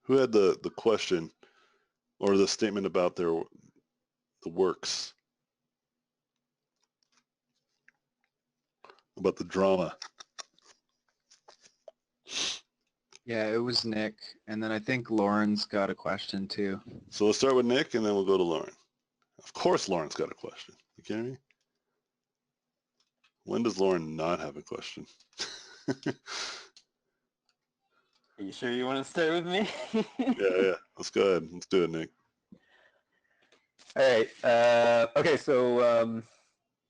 Who had the question or the statement about the works, about the drama? Yeah, it was Nick, and then I think Lauren's got a question too. So let's start with Nick, and then we'll go to Lauren. Of course Lauren's got a question. You kidding me? When does Lauren not have a question? Are you sure you want to start with me? Yeah. Let's go ahead. Let's do it, Nick. All right. Okay, so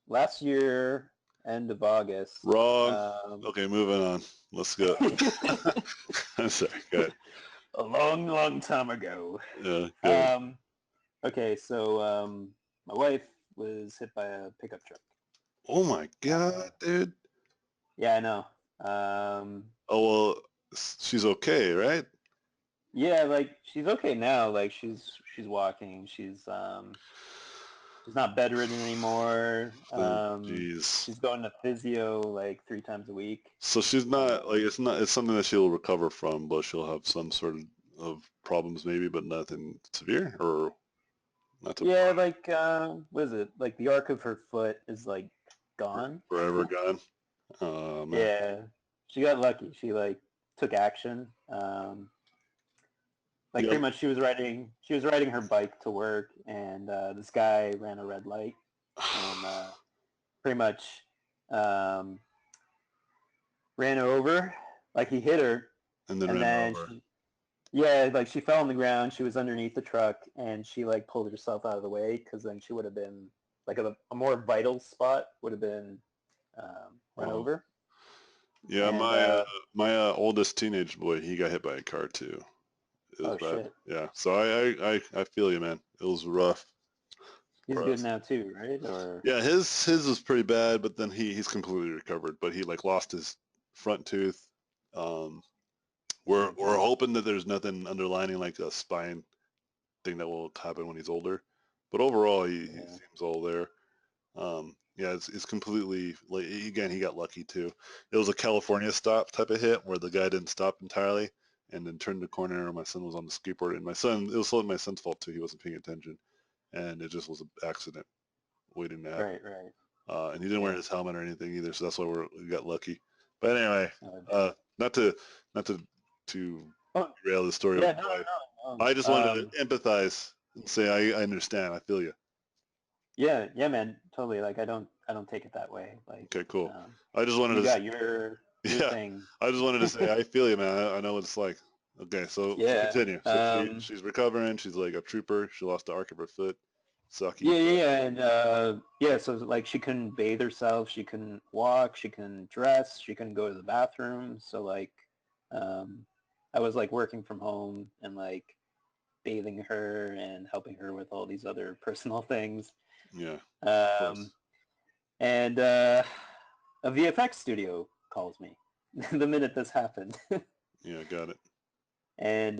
last year, end of August. Wrong. Okay, moving on. Let's go. I'm sorry. Go ahead. A long, long time ago. Yeah. Go ahead. Okay, so my wife was hit by a pickup truck. Oh my God, dude. Yeah, I know. Oh well, she's okay, right? Yeah, like she's okay now. Like she's walking. She's not bedridden anymore. Jeez. She's going to physio like 3 times a week. So she's not like it's something that she'll recover from, but she'll have some sort of problems maybe, but nothing severe or not to Yeah, like what is it? Like the arc of her foot is like gone. forever gone. Man. Yeah, she got lucky. She like took action. Like Yep. pretty much she was riding her bike to work, and this guy ran a red light, and pretty much ran her over. Like he hit her, And then and ran then over. yeah, like she fell on the ground. She was underneath the truck, and she like pulled herself out of the way because then she would have been like a more vital spot would have been run over. Yeah, And, my oldest teenage boy, he got hit by a car too. It was bad. Shit. Yeah, so I feel you, man. It was rough. He's for good us. now too, right? Or Yeah, his was pretty bad, but then he's completely recovered. But he like lost his front tooth. We're hoping that there's nothing underlining like a spine thing that will happen when he's older. But overall, he seems all there. Yeah, it's completely like again he got lucky too. It was a California stop type of hit where the guy didn't stop entirely and then turned the corner. And my son was on the skateboard, and it was my son's fault too. He wasn't paying attention, and it just was an accident waiting to happen. right. And he didn't wear his helmet or anything either, so that's why we got lucky. But anyway, not to derail the story. Yeah, no. I just wanted to empathize and say I understand. I feel you. Yeah, man, totally. Like I don't take it that way. Like okay, cool. I just wanted to got your thing. I just wanted to say I feel you, man. I know what it's like. Okay, so continue. So she's recovering. She's like a trooper. She lost the arc of her foot. Sucky. Yeah, and so like she couldn't bathe herself. She couldn't walk. She couldn't dress. She couldn't go to the bathroom. So like, I was like working from home and like bathing her and helping her with all these other personal things. Yeah. And a VFX studio calls me the minute this happened. Yeah, got it. And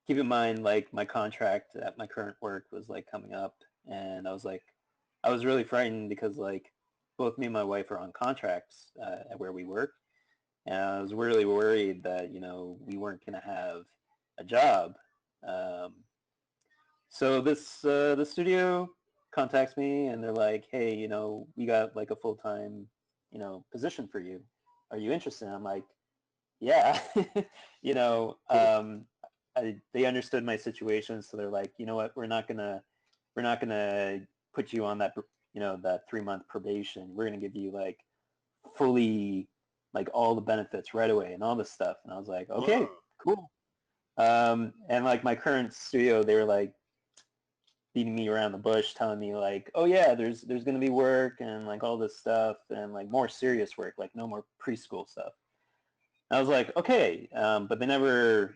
keep in mind, like my contract at my current work was like coming up, and I was really frightened because like both me and my wife are on contracts at where we work, and I was really worried that we weren't going to have a job. So the studio contacts me and they're like, hey, we got like a full-time, position for you. Are you interested? And I'm like, yeah, they understood my situation. So they're like, you know what, we're not gonna put you on that, that 3-month probation. We're going to give you like fully like all the benefits right away and all this stuff. And I was like, okay, cool. And like my current studio, they were like beating me around the bush, telling me like, oh yeah, there's going to be work and like all this stuff and like more serious work, like no more preschool stuff. And I was like, okay, but they never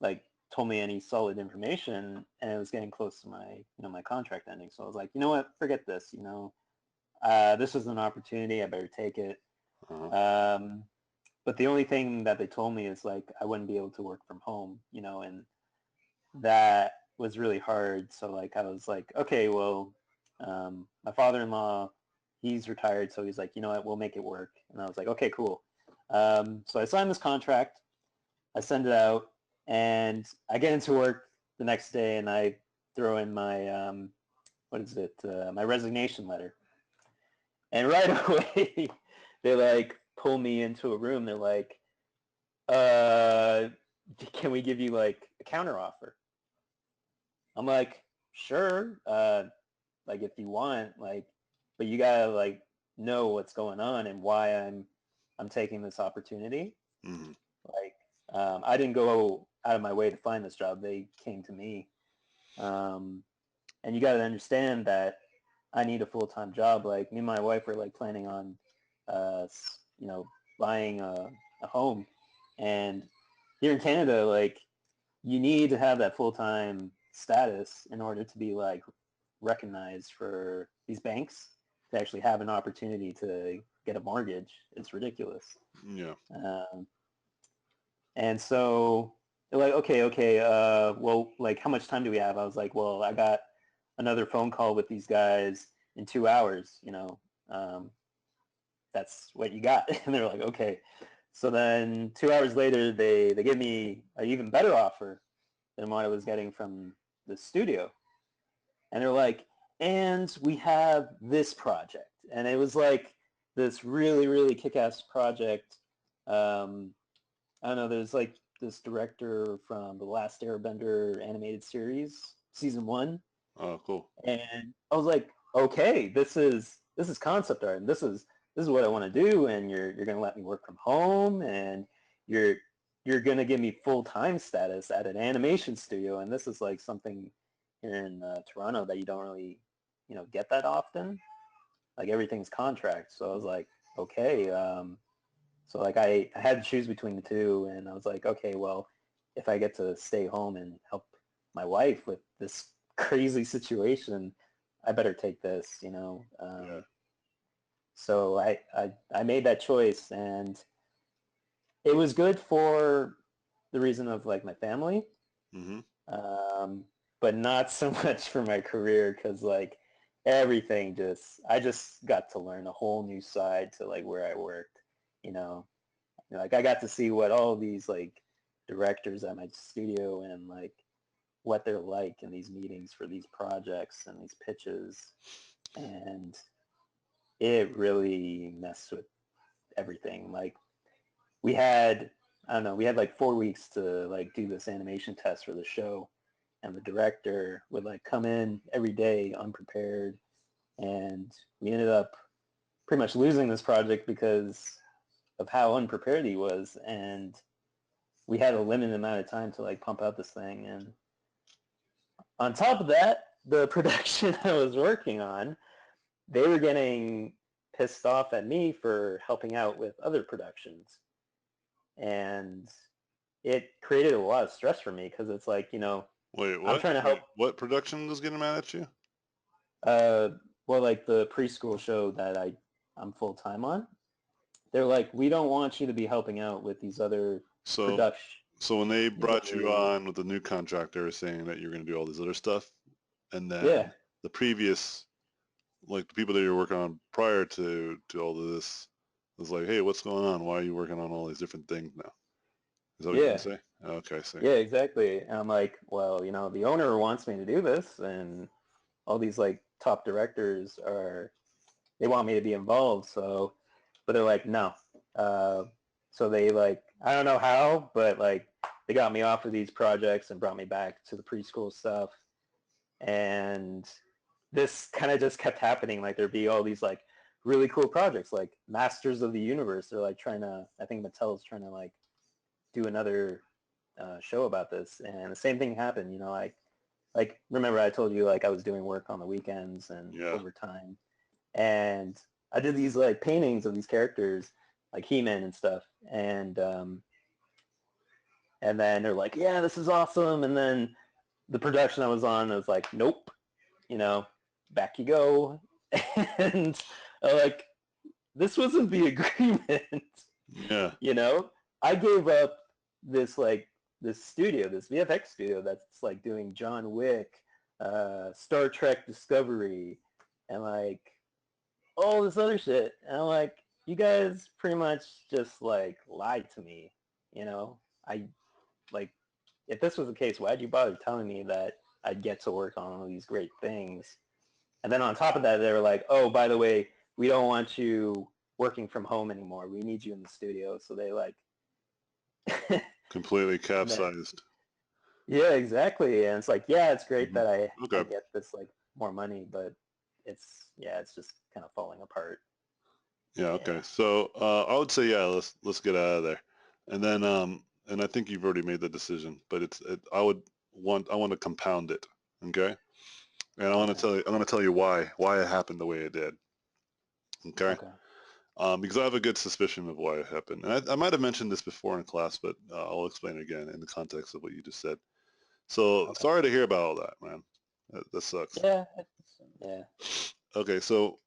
like told me any solid information, and it was getting close to my my contract ending. So I was like, you know what, forget this. This is an opportunity. I better take it. But the only thing that they told me is like I wouldn't be able to work from home, and that was really hard. So like I was like, okay, well, my father-in-law, he's retired, so he's like, you know what, we'll make it work. And I was like, okay, cool. So I signed this contract. I send it out, And I get into work the next day and I throw in my, my resignation letter. And right away, they like pull me into a room. They're like, can we give you like a counteroffer? I'm like, sure. Like if you want, like, but you gotta like know what's going on and why I'm taking this opportunity. Mm-hmm. Like, I didn't go out of my way to find this job. They came to me. And you got to understand that I need a full-time job. Like me and my wife were like planning on, buying a home. And here in Canada, like you need to have that full-time status in order to be like recognized for these banks to actually have an opportunity to get a mortgage. It's ridiculous. Yeah. And so they're like, okay, well, like, how much time do we have? I was like, well, I got another phone call with these guys in 2 hours, that's what you got. And they're like, okay. So then 2 hours later, they give me an even better offer than what I was getting from the studio. And they're like, and we have this project. And it was like this really, really kick-ass project. I don't know, there's like this director from the Last Airbender animated series, season 1. Oh, cool. And I was like, okay, this is concept art, and this is what I want to do, and you're gonna let me work from home, and you're gonna give me full-time status at an animation studio, and this is like something here in Toronto that you don't really, get that often. Like everything's contract, so I was like, okay. So like I had to choose between the two, and I was like, okay, well, if I get to stay home and help my wife with this crazy situation, I better take this, Yeah. So I made that choice, and it was good for the reason of like my family, Mm-hmm. but not so much for my career because like everything I just got to learn a whole new side to like where I worked, like I got to see what all these like directors at my studio and like what they're like in these meetings for these projects and these pitches, and it really messed with everything. Like we had, I don't know, we had like 4 weeks to like do this animation test for the show, and the director would like come in every day unprepared, and we ended up pretty much losing this project because of how unprepared he was, and we had a limited amount of time to like pump out this thing. And on top of that, the production I was working on, they were getting pissed off at me for helping out with other productions. And it created a lot of stress for me because it's like, Wait, I'm what? trying to help. What production was getting mad at you? Well, like the preschool show that I'm full-time on. They're like, we don't want you to be helping out with these other So, production. so when they These brought you other, on with the new contract, they were saying that you're going to do all this other stuff, and yeah. then the previous, like the people that you were working on prior to all of this, was like, hey, what's going on? Why are you working on all these different things now? Is that what you're going Yeah. to say? Okay, I see. Yeah, exactly. And I'm like, well, the owner wants me to do this, and all these like top directors they want me to be involved. So, but they're like, no. So they like, I don't know how, but like they got me off of these projects and brought me back to the preschool stuff. And this kind of just kept happening. Like there'd be all these like really cool projects, like Masters of the Universe. They're like I think Mattel's trying to like do another show about this, and the same thing happened. Like remember I told you like I was doing work on the weekends and Yeah. overtime, and I did these like paintings of these characters, like He-Man and stuff, and then they're like, yeah, this is awesome, and then the production I was on was like, nope, back you go, and like this wasn't the agreement. Yeah. I gave up this like this studio, this VFX studio that's like doing John Wick, Star Trek Discovery, and like all this other shit. And I'm like, you guys pretty much just like lied to me, I like if this was the case, why'd you bother telling me that I'd get to work on all these great things? And then on top of that, they were like, oh, by the way, we don't want you working from home anymore. We need you in the studio. So they like Completely and then, capsized. yeah, exactly. And it's like, yeah, it's great that I Okay. get this like more money, but it's just kind of falling apart. Yeah. Okay. Yeah. So I would say yeah. Let's get out of there, and then and I think you've already made the decision, but I want to compound it. Okay. And I want to Okay. tell you. I'm going to tell you why it happened the way it did. Okay. Okay. Because I have a good suspicion of why it happened. And I might have mentioned this before in class, but I'll explain it again in the context of what you just said. So Okay. sorry to hear about all that, man. That sucks. Yeah. Yeah. Okay, so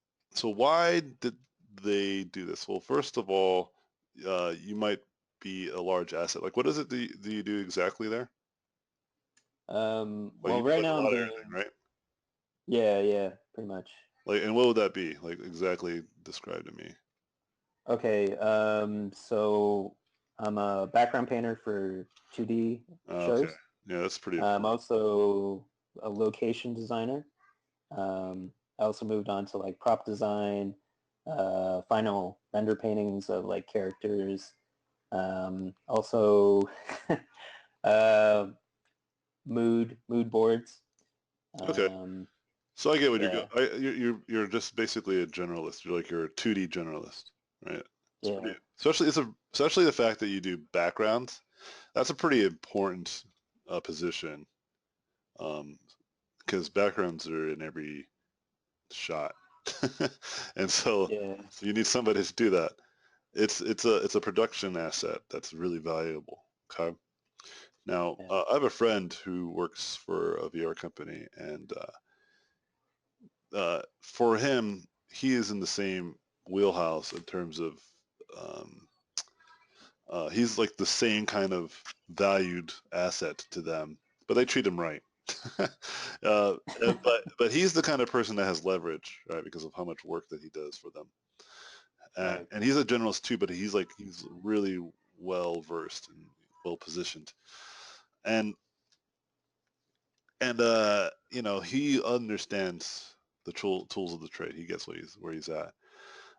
why did they do this? Well, first of all, you might be a large asset. Like, what is it do you do exactly there? Like, you Well, do right like a now I'm lot of doing, everything, right? yeah, pretty much. Like, and what would that be? Like, exactly describe to me. Okay. So I'm a background painter for 2D Okay, shows. yeah, that's pretty I'm important. also a location designer. I also moved on to like prop design, final render paintings of like characters. Also, uh, mood boards. Okay. Um, So I get what you're yeah, going. You're just basically a generalist. You're a 2D generalist, right? It's yeah, pretty, especially the fact that you do backgrounds. That's a pretty important position, because backgrounds are in every shot, and yeah, so you need somebody to do that. It's a production asset that's really valuable. Okay. Now yeah. I have a friend who works for a VR company, and for him, he is in the same wheelhouse in terms of um, he's like the same kind of valued asset to them, but they treat him right. But he's the kind of person that has leverage, right, because of how much work that he does for them. Right. And he's a generalist too, but he's really well versed and well positioned. And he understands the tools of the trade. He gets where he's at.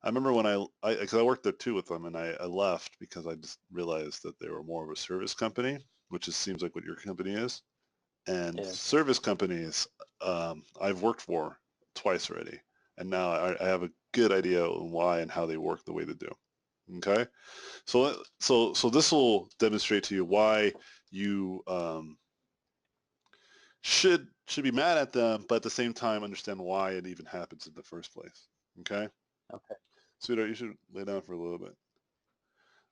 I remember when because I worked there too with them, and I left because I just realized that they were more of a service company, which just seems like what your company is. And Yeah. service companies, I've worked for twice already, and now I have a good idea on why and how they work the way they do. Okay, so this will demonstrate to you why you should be mad at them, but at the same time understand why it even happens in the first place. Okay, Okay. sweetheart, you should lay down for a little bit,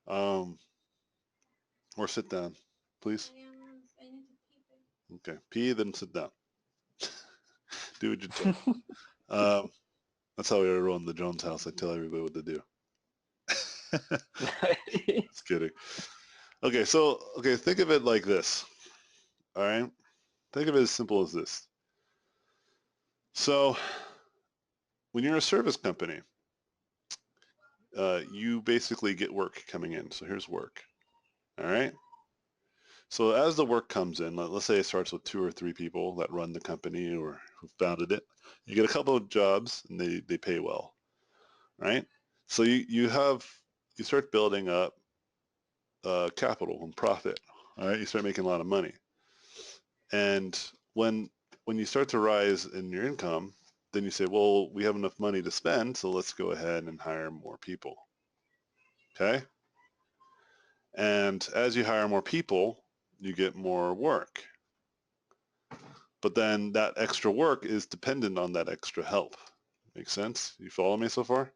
um, or sit down, please. Okay, pee, then sit down. Do what you're told. Um, that's how we run the Jones house. I tell everybody what to do. Just kidding. Okay, think of it like this. All right, think of it as simple as this. So when you're a service company, you basically get work coming in. So here's work. All right. So as the work comes in, let's say it starts with 2 or 3 people that run the company or who founded it. You get a couple of jobs and they pay well, right? So you start building up capital and profit. All right, you start making a lot of money, and when you start to rise in your income, then you say, well, we have enough money to spend, so let's go ahead and hire more people. Okay, and as you hire more people, you get more work. But then that extra work is dependent on that extra help. Makes sense? You follow me so far?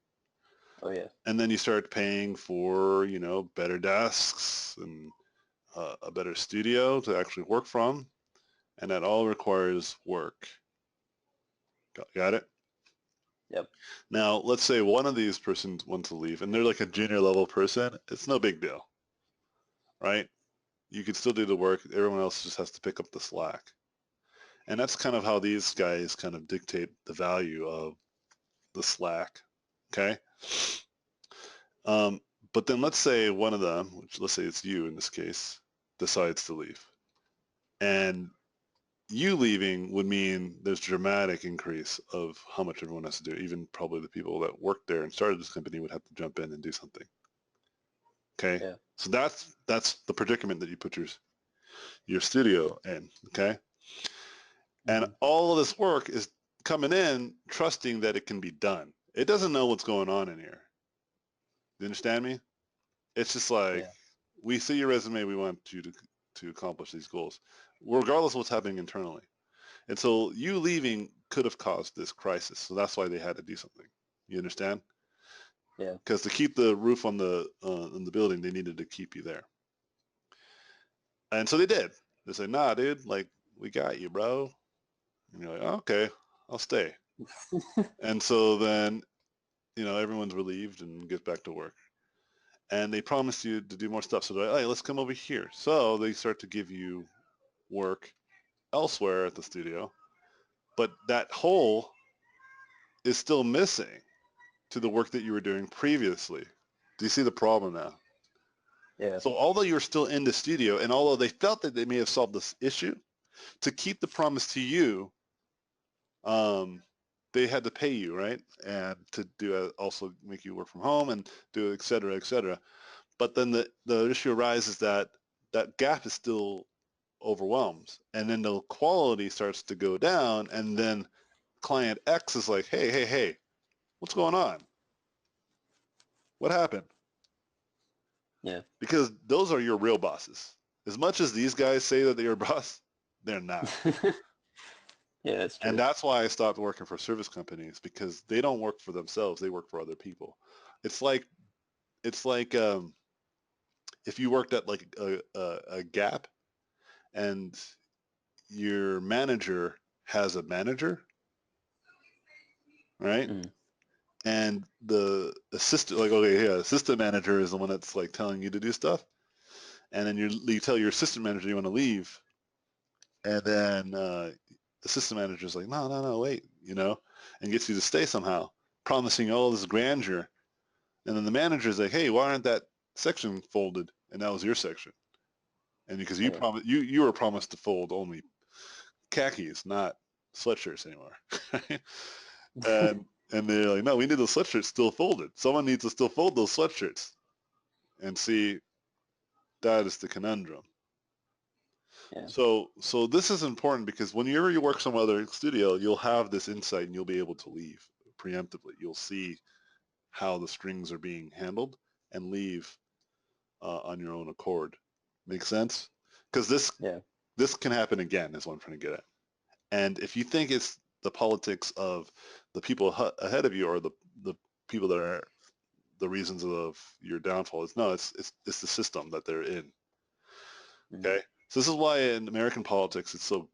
Oh yeah. And then you start paying for, better desks and a better studio to actually work from. And that all requires work. Got it? Yep. Now, let's say one of these persons wants to leave and they're like a junior level person. It's no big deal, right? You can still do the work. Everyone else just has to pick up the slack. And that's kind of how these guys kind of dictate the value of the slack. Okay. Um, but then let's say one of them, which let's say it's you in this case, decides to leave. And you leaving would mean there's a dramatic increase of how much everyone has to do. Even probably the people that worked there and started this company would have to jump in and do something. Okay, Yeah. so that's the predicament that you put your studio in. Okay, and Mm-hmm. all of this work is coming in trusting that it can be done. It doesn't know what's going on in here. You understand me? It's just like, Yeah. we see your resume, we want you to accomplish these goals, regardless of what's happening internally. And so you leaving could have caused this crisis. So that's why they had to do something. You understand? Yeah. Because to keep the roof on the building, they needed to keep you there. And so they did. They said, nah, dude, like, we got you, bro. And you're like, oh, okay, I'll stay. And so then, everyone's relieved and gets back to work. And they promised you to do more stuff. So they're like, hey, let's come over here. So they start to give you work elsewhere at the studio. But that hole is still missing to the work that you were doing previously. Do you see the problem now? Yeah. So although you're still in the studio, and although they felt that they may have solved this issue, to keep the promise to you, um, they had to pay you, right? And to do also make you work from home and do et cetera, et cetera. But then the issue arises that that gap is still overwhelmed, and then the quality starts to go down, and then client X is like, hey, hey, hey, what's going on? What happened? Yeah. Because those are your real bosses. As much as these guys say that they're your boss, they're not. Yeah, that's And true. that's why I stopped working for service companies, because they don't work for themselves. They work for other people. It's like it's like if you worked at like a Gap and your manager has a manager, right? Mm. And the assistant, like, okay, yeah, assistant manager is the one that's like telling you to do stuff. And then you tell your assistant manager you want to leave. And then assistant manager's like, no, no, no, wait, and gets you to stay somehow, promising all this grandeur. And then the manager's like, hey, why aren't that section folded? And that was your section. And because you Yeah. promised, you were promised to fold only khakis, not sweatshirts anymore. and and they're like, no, we need the sweatshirts still folded. Someone needs to still fold those sweatshirts. And see, that is the conundrum. Yeah. So this is important, because whenever you work some other studio, you'll have this insight and you'll be able to leave preemptively. You'll see how the strings are being handled and leave on your own accord. Make sense? Because Yeah. this can happen again, is what I'm trying to get at. And if you think it's the politics of the people ahead of you, or the people that are the reasons of your downfall, it's the system that they're in. Mm. Okay, so this is why in American politics it's so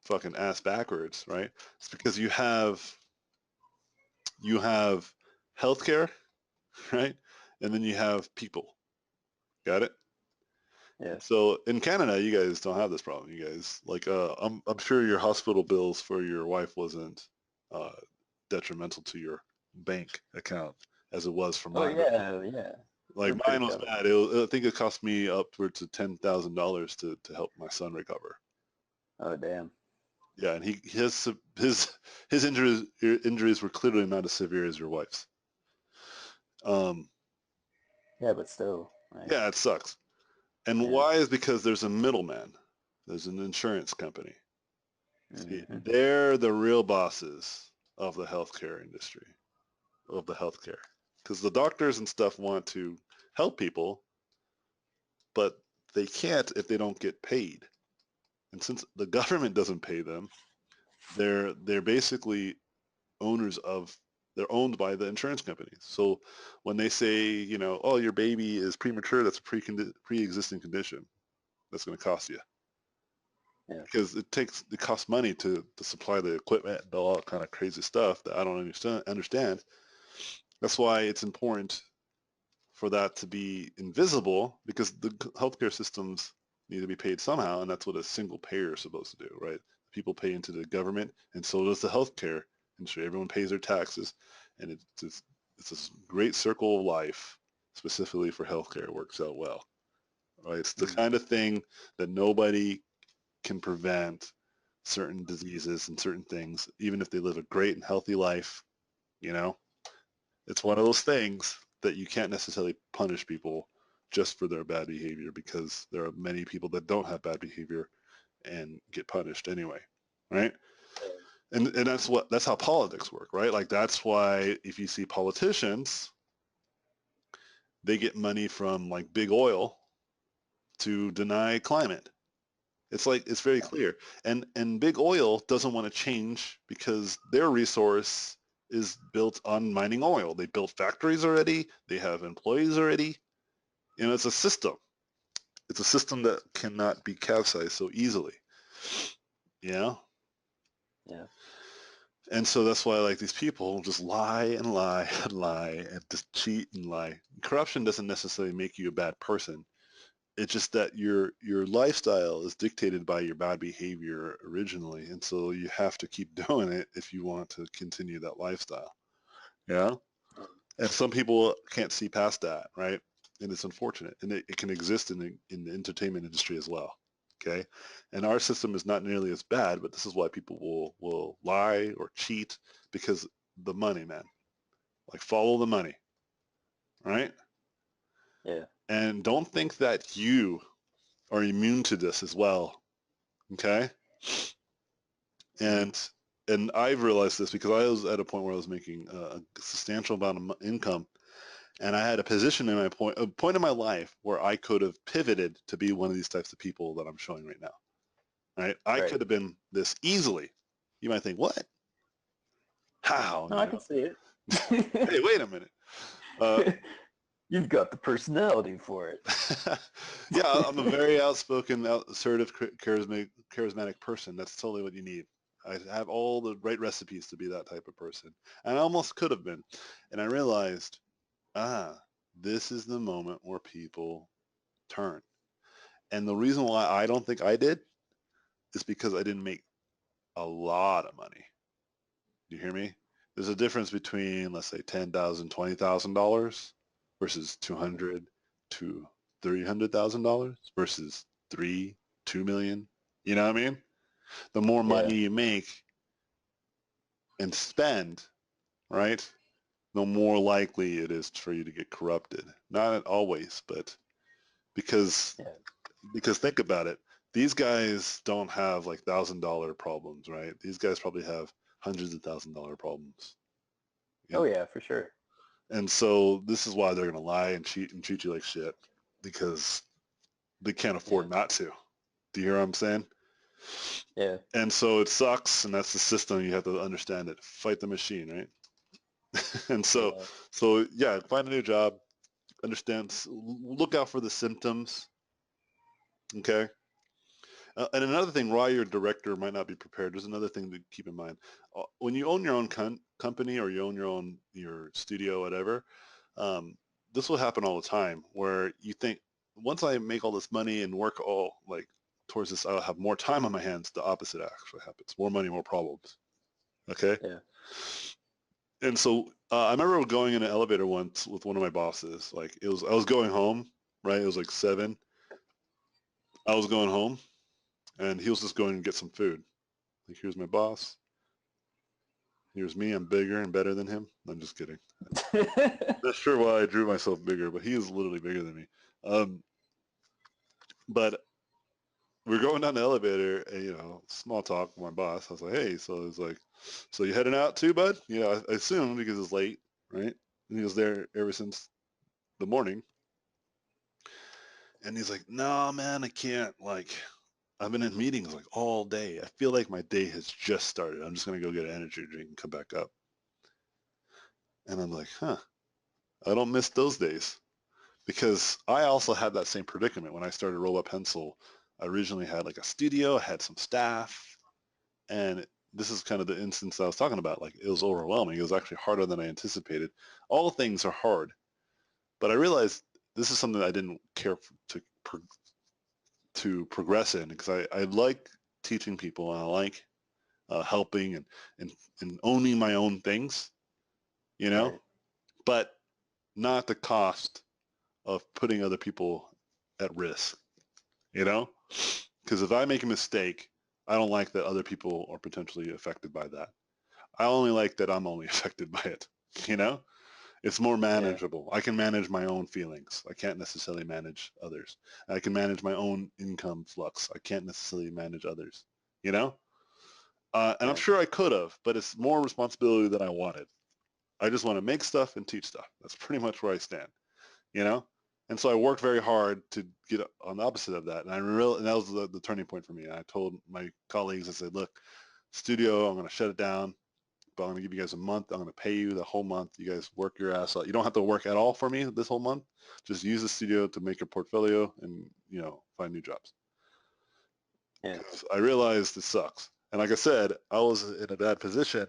fucking ass backwards, right? It's because you have healthcare, right, and then you have people. Got it? Yeah. So in Canada, you guys don't have this problem. You guys, like, I'm sure your hospital bills for your wife wasn't uh, detrimental to your bank account as it was for Oh mine. yeah. Yeah. Like, We're pretty mine was covered. bad. I think it cost me upwards of $10,000 to help my son recover. Oh damn. Yeah, and his injuries were clearly not as severe as your wife's. Um, Yeah, but still, like, yeah, it sucks. And yeah. why is because there's a middleman. There's an insurance company. See, Hmm. they're the real bosses of the healthcare industry, of the healthcare. Because the doctors and stuff want to help people, but they can't if they don't get paid. And since the government doesn't pay them, they're basically owners of they're owned by the insurance companies. So when they say, oh, your baby is premature, that's a pre-existing condition. That's going to cost you, Yeah. because it costs money to supply the equipment and all that kind of crazy stuff that I don't understand. That's why it's important for that to be invisible, because the healthcare systems need to be paid somehow, and that's what a single payer is supposed to do, right? People pay into the government, and so does the healthcare industry. Everyone pays their taxes, and it's a great circle of life, specifically for healthcare. It works out well, right? It's the Mm. kind of thing that nobody can prevent certain diseases and certain things, even if they live a great and healthy life. You know, it's one of those things that you can't necessarily punish people just for their bad behavior, because there are many people that don't have bad behavior and get punished anyway, right? And that's how politics work, right? Like that's why if you see politicians, they get money from like big oil to deny climate. It's like it's very clear. And big oil doesn't want to change because their resource is built on mining oil. They built factories already. They have employees already. You know, it's a system. It's a system that cannot be capsized so easily. Yeah. Yeah. And so that's why like these people just lie and lie and lie and just cheat and lie. Corruption doesn't necessarily make you a bad person. It's just that your lifestyle is dictated by your bad behavior originally, and so you have to keep doing it if you want to continue that lifestyle. Yeah. And some people can't see past that, right? And it's unfortunate, and it can exist in the entertainment industry as well. Okay. And our system is not nearly as bad, but this is why people will lie or cheat, because the money, man. Like follow the money, right? Yeah. And don't think that you are immune to this as well. Okay. And I've realized this because I was at a point where I was making a substantial amount of income, and I had a position in a point in my life where I could have pivoted to be one of these types of people that I'm showing right now. Right? I Right. could have been this easily. You might think, what? How? No, You I can know? see Hey, it. wait a minute. Uh, You've got the personality for it. yeah, I'm a very outspoken, assertive, charismatic person. That's totally what you need. I have all the right recipes to be that type of person. And I almost could have been. And I realized, this is the moment where people turn. And the reason why I don't think I did is because I didn't make a lot of money. Do you hear me? There's a difference between, let's say, $10,000, $20,000 versus Mhm. 200 to $300,000 versus 3, 2 million. You know what I mean? The more Yeah. money you make and spend, right, the more likely it is for you to get corrupted. Not always, but because Yeah. because think about it. These guys don't have like $1,000 problems, right? These guys probably have hundreds of $1,000 problems. You Oh know? yeah, for sure. And so this is why they're gonna lie and cheat and treat you like shit, because they can't Yeah. afford not to. Do you hear what I'm saying? Yeah. And so it sucks, and that's the system. You have to understand it. Fight the machine, right? And so, Yeah. so yeah, find a new job. Understand. Look out for the symptoms. Okay. And another thing, why your director might not be prepared. There's another thing to keep in mind. When you own your own company or you own your studio, whatever, um, this will happen all the time. Where you think, once I make all this money and work all like towards this, I'll have more time on my hands. The opposite actually happens. More money, more problems. Okay. Yeah. And so I remember going in an elevator once with one of my bosses. Like I was going home, right? It was like 7. I was going home, and he was just going to get some food. Like, here's my boss. Here's me. I'm bigger and better than him. I'm just kidding. Not sure why I drew myself bigger, but he is literally bigger than me. But we're going down the elevator, and small talk with my boss. I was like, hey, so it's like, so you heading out too, bud? Yeah, I assume because it's late, right? And he was there ever since the morning. And he's like, no, man, I can't. Like, I've been in meetings like all day. I feel like my day has just started. I'm just gonna go get an energy drink and come back up. And I'm like, huh, I don't miss those days, because I also had that same predicament when I started Robotpencil. I originally had like a studio, I had some staff, and this is kind of the instance I was talking about. Like, it was overwhelming. It was actually harder than I anticipated. All things are hard, but I realized this is something I didn't care to progress in, because I like teaching people, and I like helping and owning my own things, you know, Right. but not the cost of putting other people at risk, you know? Because if I make a mistake, I don't like that other people are potentially affected by that. I only like that I'm only affected by it. You know, it's more Yeah. manageable. I can manage my own feelings. I can't necessarily manage others. I can manage my own income flux. I can't necessarily manage others. You know, and I'm Yeah. sure I could have, but it's more responsibility than I wanted. I just want to make stuff and teach stuff. That's pretty much where I stand. You know, and so I worked very hard to get on the opposite of that. And that was the turning point for me. And I told my colleagues, I said, look, studio, I'm going to shut it down, but I'm going to give you guys a month. I'm going to pay you the whole month. You guys work your ass out. You don't have to work at all for me this whole month. Just use the studio to make your portfolio and, you know, find new jobs. Yeah. Because I realized it sucks. And like I said, I was in a bad position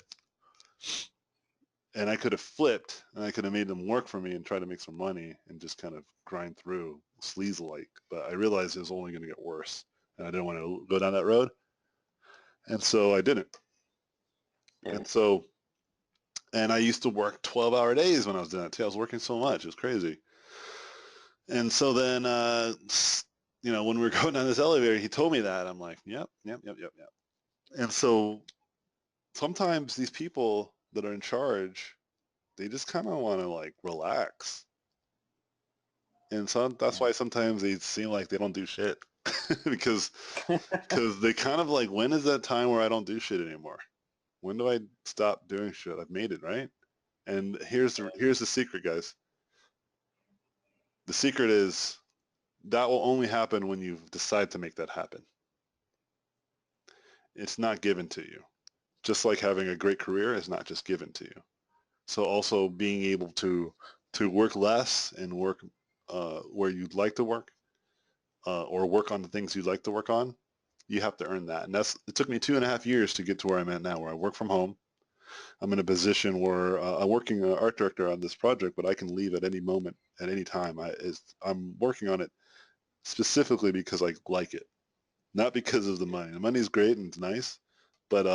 and I could have flipped and I could have made them work for me and try to make some money and just kind of grind through sleaze-like. But I realized it was only going to get worse and I didn't want to go down that road. And so I didn't. Yeah. And so, and I used to work 12-hour days when I was doing that too. I was working so much. It was crazy. And so then, you know, when we were going down this elevator, he told me that. I'm like, yep, yep, yep, yep, yep. And so sometimes these people that are in charge, they just kind of want to like relax. And so that's Yeah. why sometimes they seem like they don't do shit because they kind of like, when is that time where I don't do shit anymore? When do I stop doing shit? I've made it, right? And here's the secret, guys. The secret is that will only happen when you decide to make that happen. It's not given to you. Just like having a great career is not just given to you. So also being able to work less and work where you'd like to work or work on the things you'd like to work on, you have to earn that. And it took me 2.5 years to get to where I'm at now, where I work from home. I'm in a position where I'm working art director on this project, but I can leave at any moment, at any time. I'm working on it specifically because I like it, not because of the money. The money is great and it's nice, but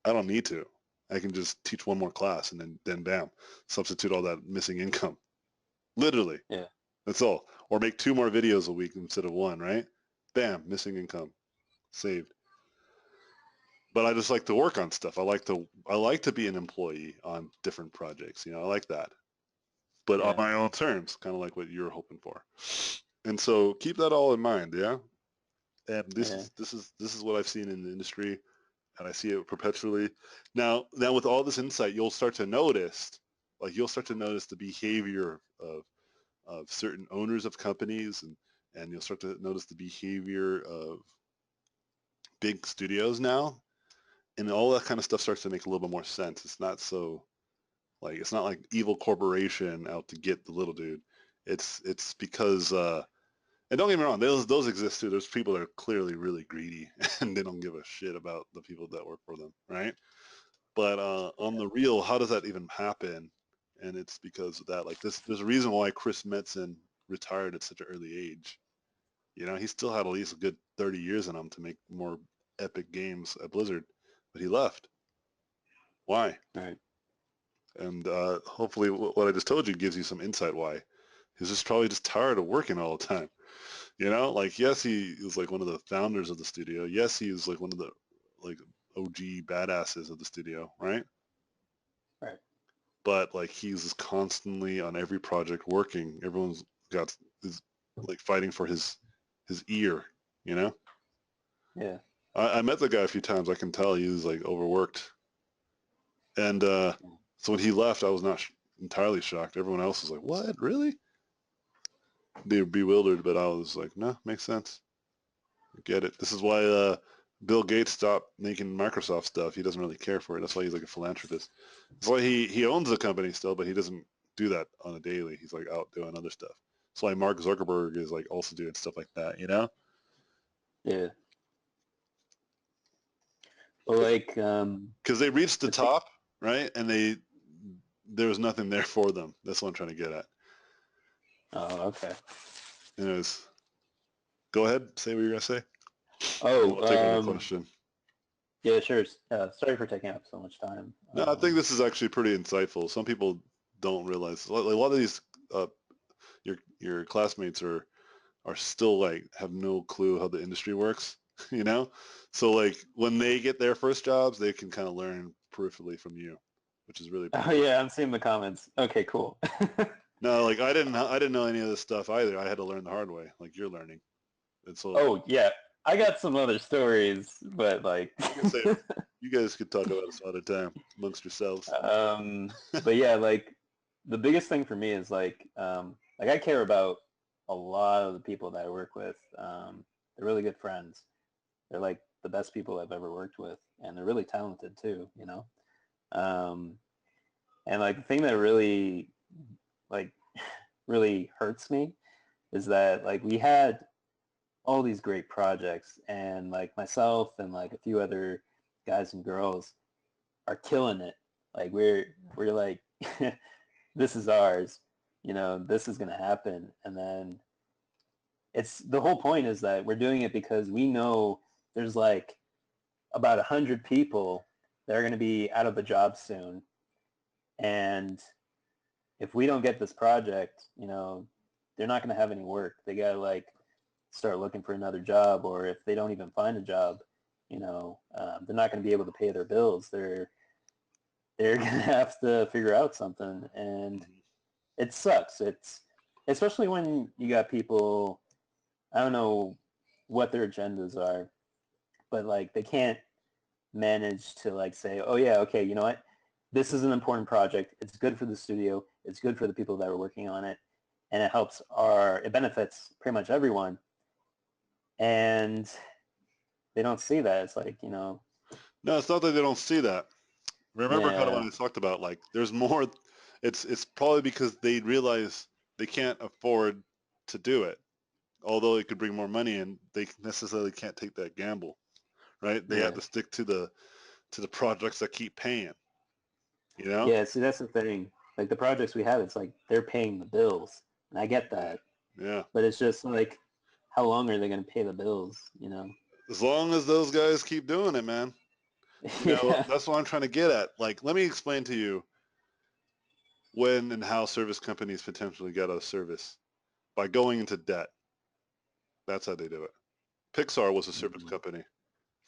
I don't need to. I can just teach one more class and then bam, substitute all that missing income. Literally, Yeah. that's all. Or make 2 more videos a week instead of 1, right? Bam, missing income, saved. But I just like to work on stuff. I like to be an employee on different projects. You know, I like that. But on Yeah. my own terms, kind of like what you're hoping for. And so keep that all in mind, yeah? And Yeah. this is what I've seen in the industry, and I see it perpetually. Now with all this insight, you'll start to notice, the behavior of certain owners of companies, and you'll start to notice the behavior of big studios now, and all that kind of stuff starts to make a little bit more sense. It's not like evil corporation out to get the little dude. It's because and don't get me wrong, those exist too. There's people that are clearly really greedy and they don't give a shit about the people that work for them, right? But on the real, how does that even happen? And it's because of that. Like this, there's a reason why Chris Metzen retired at such an early age. You know, he still had at least a good 30 years in him to make more epic games at Blizzard, but he left. Why? Right. And hopefully what I just told you gives you some insight why. He's just probably just tired of working all the time. You know, like, yes, he was like one of the founders of the studio. Yes, he was like one of the like OG badasses of the studio, right? Right. But like he's just constantly on every project working. Everyone's got is like fighting for his ear, you know? Yeah. I met the guy a few times. I can tell he was like overworked. And so when he left, I was not entirely shocked. Everyone else was like, "What? Really?" They were bewildered, but I was like, "No, makes sense. I get it." This is why Bill Gates stopped making Microsoft stuff. He doesn't really care for it. That's why he's like a philanthropist. That's why he owns the company still, but he doesn't do that on a daily. He's like out doing other stuff. That's why Mark Zuckerberg is like also doing stuff like that, you know? Yeah. Well, like, Because they reached the the thing. top, right? And there was nothing there for them. That's what I'm trying to get at. Oh, okay. Anyways, go ahead. Say what you're gonna say. I Oh, will take on your question. yeah, sure. Sorry for taking up so much time. No, I think this is actually pretty insightful. Some people don't realize like, a lot of these your classmates are still like have no clue how the industry works. you know? So like when they get their first jobs, they can kind of learn peripherally from you, which is really pretty Oh cool. yeah, I'm seeing the comments. Okay, cool. No, like I didn't know any of this stuff either. I had to learn the hard way, like you're learning. And so Oh yeah, I got some other stories, but like, you can say you guys could talk about it some other time amongst yourselves. but yeah, like the biggest thing for me is like I care about a lot of the people that I work with. They're really good friends. They're like the best people I've ever worked with, and they're really talented too, you know. Um, and like the thing that really like really hurts me is that like we had all these great projects, and like myself and like a few other guys and girls are killing it. Like we're like this is ours, you know, this is gonna happen. And then it's the whole point is that we're doing it because we know there's like about 100 people that are going to be out of a job soon. And if we don't get this project, you know, they're not going to have any work. They got to like start looking for another job, or if they don't even find a job, you know, they're not going to be able to pay their bills. They're going to have to figure out something, and it sucks. It's especially when you got people, I don't know what their agendas are, but like they can't manage to like say, oh yeah, okay, you know what? This is an important project. It's good for the studio. It's good for the people that are working on it. And it benefits pretty much everyone. And they don't see that. It's like, you know, No, it's not that they don't see that. Remember kind of yeah, when I talked about like there's more. It's probably because they realize they can't afford to do it. Although it could bring more money in, they necessarily can't take that gamble, right? They have yeah. to stick to the projects that keep paying. You know? Yeah, see, that's the thing. Like the projects we have, it's like they're paying the bills. And I get Yeah. that. Yeah. But it's just like, how long are they going to pay the bills, you know? As long as those guys keep doing it, man. You know, Yeah. that's what I'm trying to get at. Like, let me explain to you when and how service companies potentially get out of service by going into debt. That's how they do it. Pixar was a service Mhm. company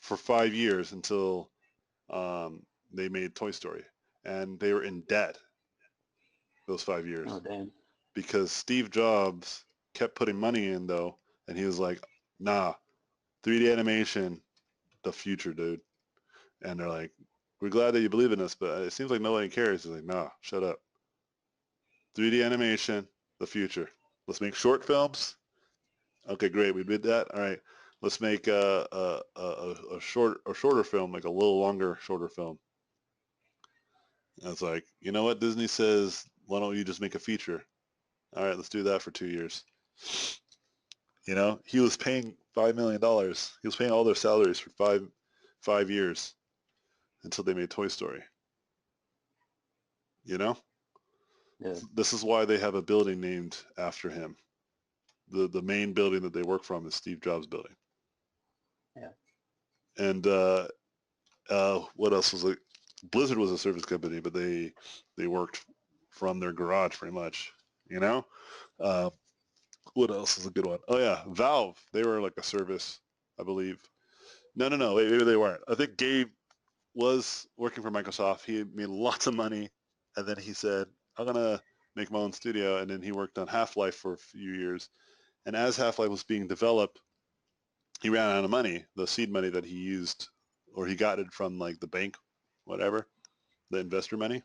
for 5 years until they made Toy Story, and they were in debt those 5 years Oh, damn. because Steve Jobs kept putting money in though, and he was like, "Nah, 3D animation, the future, dude." And they're like, "We're glad that you believe in us, but it seems like nobody cares." He's like, "Nah, shut up. 3D animation, the future. Let's make short films. Okay, great. We did that. All right. Let's make a shorter film, like a little longer, shorter film." And it's like, you know what? Disney says, why don't you just make a feature? All right, let's do that for 2 years. You know, he was paying $5 million. He was paying all their salaries for five years until they made Toy Story. You know, Yeah. this is why they have a building named after him. The main building that they work from is Steve Jobs' building. Yeah. And what else was it? Blizzard was a service company, but they worked from their garage pretty much. You know, uh, what else is a good one? Oh yeah, Valve. They were like a service, I believe. No. Wait, maybe they weren't. I think Gabe was working for Microsoft. He made lots of money, and then he said, "I'm gonna make my own studio." And then he worked on Half-Life for a few years. And as Half-Life was being developed, he ran out of money, the seed money that he used, or he got it from like the bank, whatever, the investor money.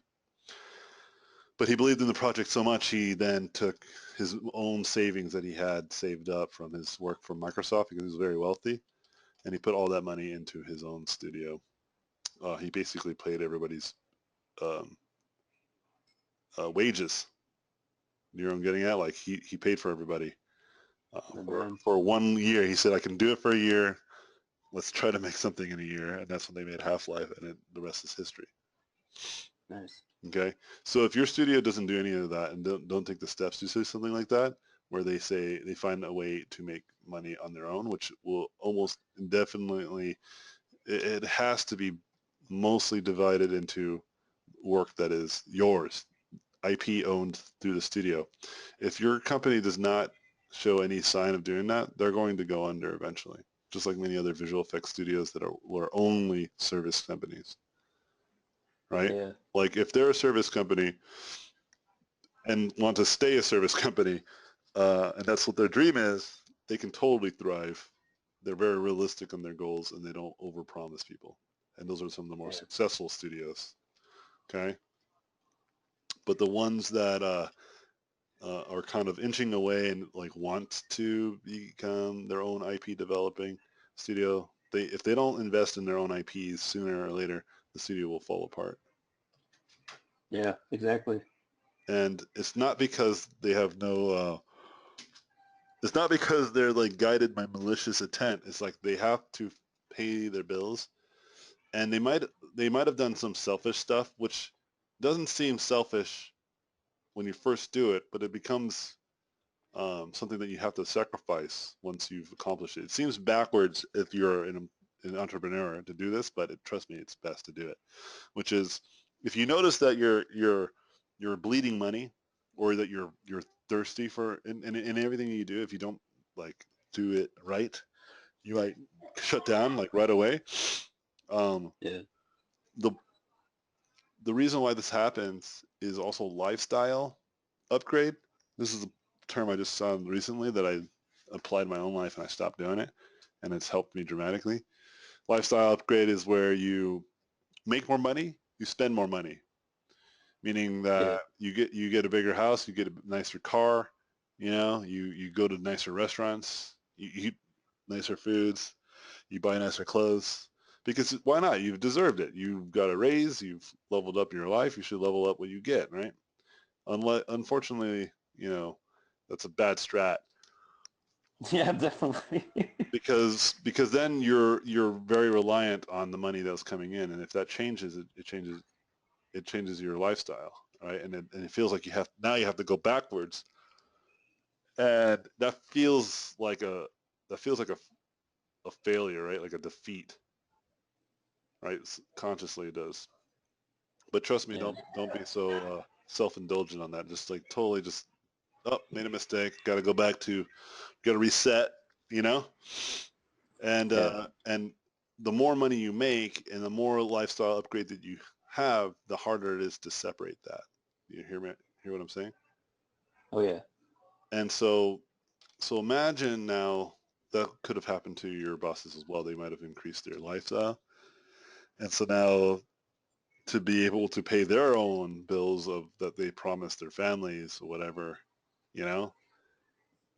But he believed in the project so much, he then took his own savings that he had saved up from his work for Microsoft because he was very wealthy, and he put all that money into his own studio. He basically paid everybody's um, wages. You know what I'm getting at? Like he paid for everybody Oh, damn. for 1 year. He said, "I can do it for a year. Let's try to make something in a year," and that's when they made Half-Life, and the rest is history. Nice. Okay, so if your studio doesn't do any of that and don't take the steps to do something like that, where they say they find a way to make money on their own, which will almost indefinitely, it has to be mostly divided into work that is yours, IP owned through the studio. If your company does not show any sign of doing that, they're going to go under eventually. just like many other visual effects studios that are only service companies, right? Yeah. Like if they're a service company and want to stay a service company, and that's what their dream is, they can totally thrive. They're very realistic on their goals, and they don't overpromise people. And those are some of the more Yeah. successful studios. Okay, but the ones that are kind of inching away and like want to become their own IP developing studio, if they don't invest in their own IPs sooner or later, the studio will fall apart. Yeah, exactly. And it's not because they have no it's not because they're like guided by malicious intent. It's like they have to pay their bills, and they might have done some selfish stuff, which doesn't seem selfish when you first do it, but it becomes something that you have to sacrifice once you've accomplished it. It seems backwards if you're an entrepreneur to do this, but trust me, it's best to do it. Which is, if you notice that you're bleeding money, or that you're thirsty for in everything you do, if you don't like do it right, you might shut down like right away. Um, Yeah. the the reason why this happens is also lifestyle upgrade. This is a term I just saw recently that I applied in my own life, and I stopped doing it, and it's helped me dramatically. Lifestyle upgrade is where you make more money, you spend more money, meaning Yeah. that you get a bigger house, you get a nicer car, you go to nicer restaurants, you eat nicer foods, you buy nicer clothes. Because why not? You've deserved it. You've got a raise. You've leveled up your life. You should level up what you get, right? Unfortunately, that's a bad strat, Yeah, definitely. because then you're very reliant on the money that's coming in, and if that changes, it changes your lifestyle, right? And it feels like you have to go backwards, and that feels like a failure, right? Like a defeat, right? Consciously it does. But trust me, Yeah. don't be so self-indulgent on that. Just like totally just, oh, made a mistake, got to go back to, got to reset, you know? And Yeah. and the more money you make and the more lifestyle upgrade that you have, the harder it is to separate that. You hear me? Hear what I'm saying? Oh yeah. And so imagine now that could have happened to your bosses as well. They might have increased their lifestyle, and so now to be able to pay their own bills of that they promised their families or whatever, you know,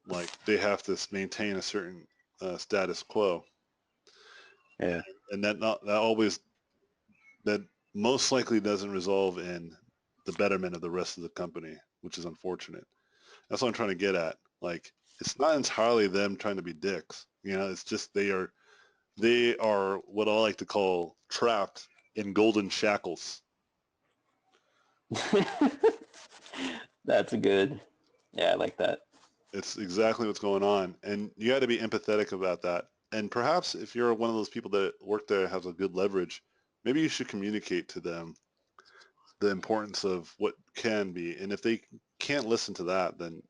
like they have to maintain a certain status quo, Yeah. and that most likely doesn't resolve in the betterment of the rest of the company, which is unfortunate. That's what I'm trying to get at. Like, it's not entirely them trying to be dicks. It's just they are what I like to call trapped in golden shackles. That's a good. Yeah, I like that. It's exactly what's going on, and you got to be empathetic about that. And perhaps if you're one of those people that work there has a good leverage, maybe you should communicate to them the importance of what can be. And if they can't listen to that, then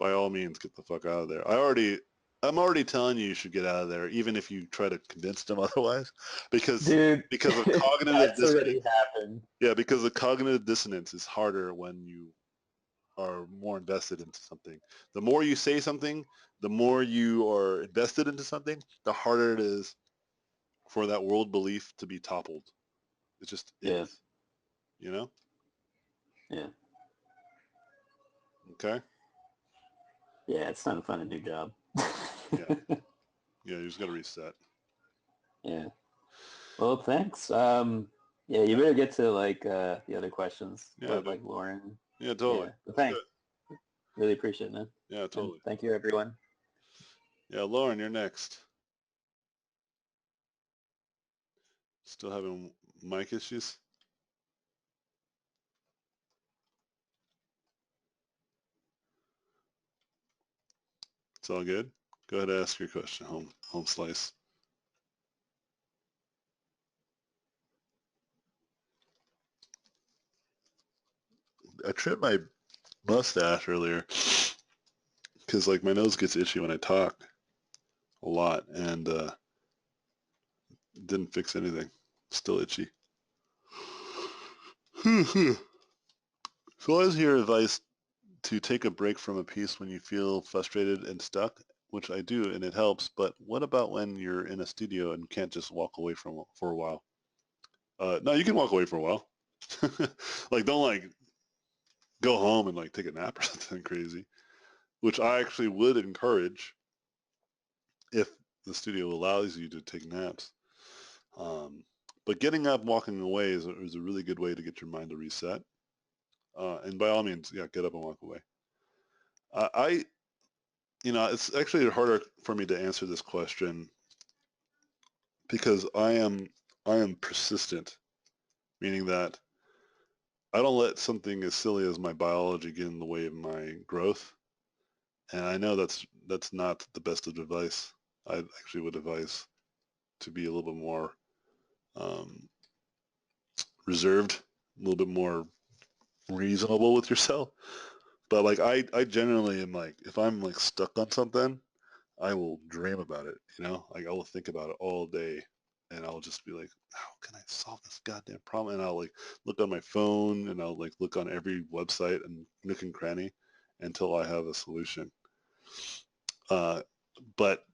by all means, get the fuck out of there. I'm already telling you should get out of there, even if you try to convince them otherwise, because Dude, because of cognitive that's dissonance. already happened. Yeah, because the cognitive dissonance is harder when you are more invested into something. The more you say something, the more you are invested into something, the harder it is for that world belief to be toppled. It just Yeah. is, you know? Yeah. Okay? Yeah, it's time to find a new job. Yeah. Yeah, you just got to reset. Yeah. Well, thanks. Yeah, you better get to like the other questions Yeah, with dude. like Lauren. Yeah, totally. Yeah. But Let's do thanks. it. Really appreciate it, man. Yeah, And totally. thank you, everyone. Yeah, Lauren, you're next. Still having mic issues? It's all good. Go ahead and ask your question, home slice. I trimmed my mustache earlier because like my nose gets itchy when I talk. a lot, and didn't fix anything. Still itchy. So is your advice to take a break from a piece when you feel frustrated and stuck, which I do, and it helps, but what about when you're in a studio and can't just walk away from for a while? No, you can walk away for a while. Like, don't like go home and like take a nap or something crazy, which I actually would encourage if the studio allows you to take naps. Um, but getting up, walking away is a really good way to get your mind to reset. And by all means, yeah, get up and walk away. I, it's actually harder for me to answer this question because I am persistent, meaning that I don't let something as silly as my biology get in the way of my growth. And I know that's not the best of advice. I actually would advise to be a little bit more um, reserved, a little bit more reasonable with yourself. But like I generally am like, if I'm like stuck on something, I will dream about it, Like I will think about it all day and I'll just be like, how can I solve this goddamn problem? And I'll like look on my phone and I'll like look on every website and nook and cranny until I have a solution. Uh, but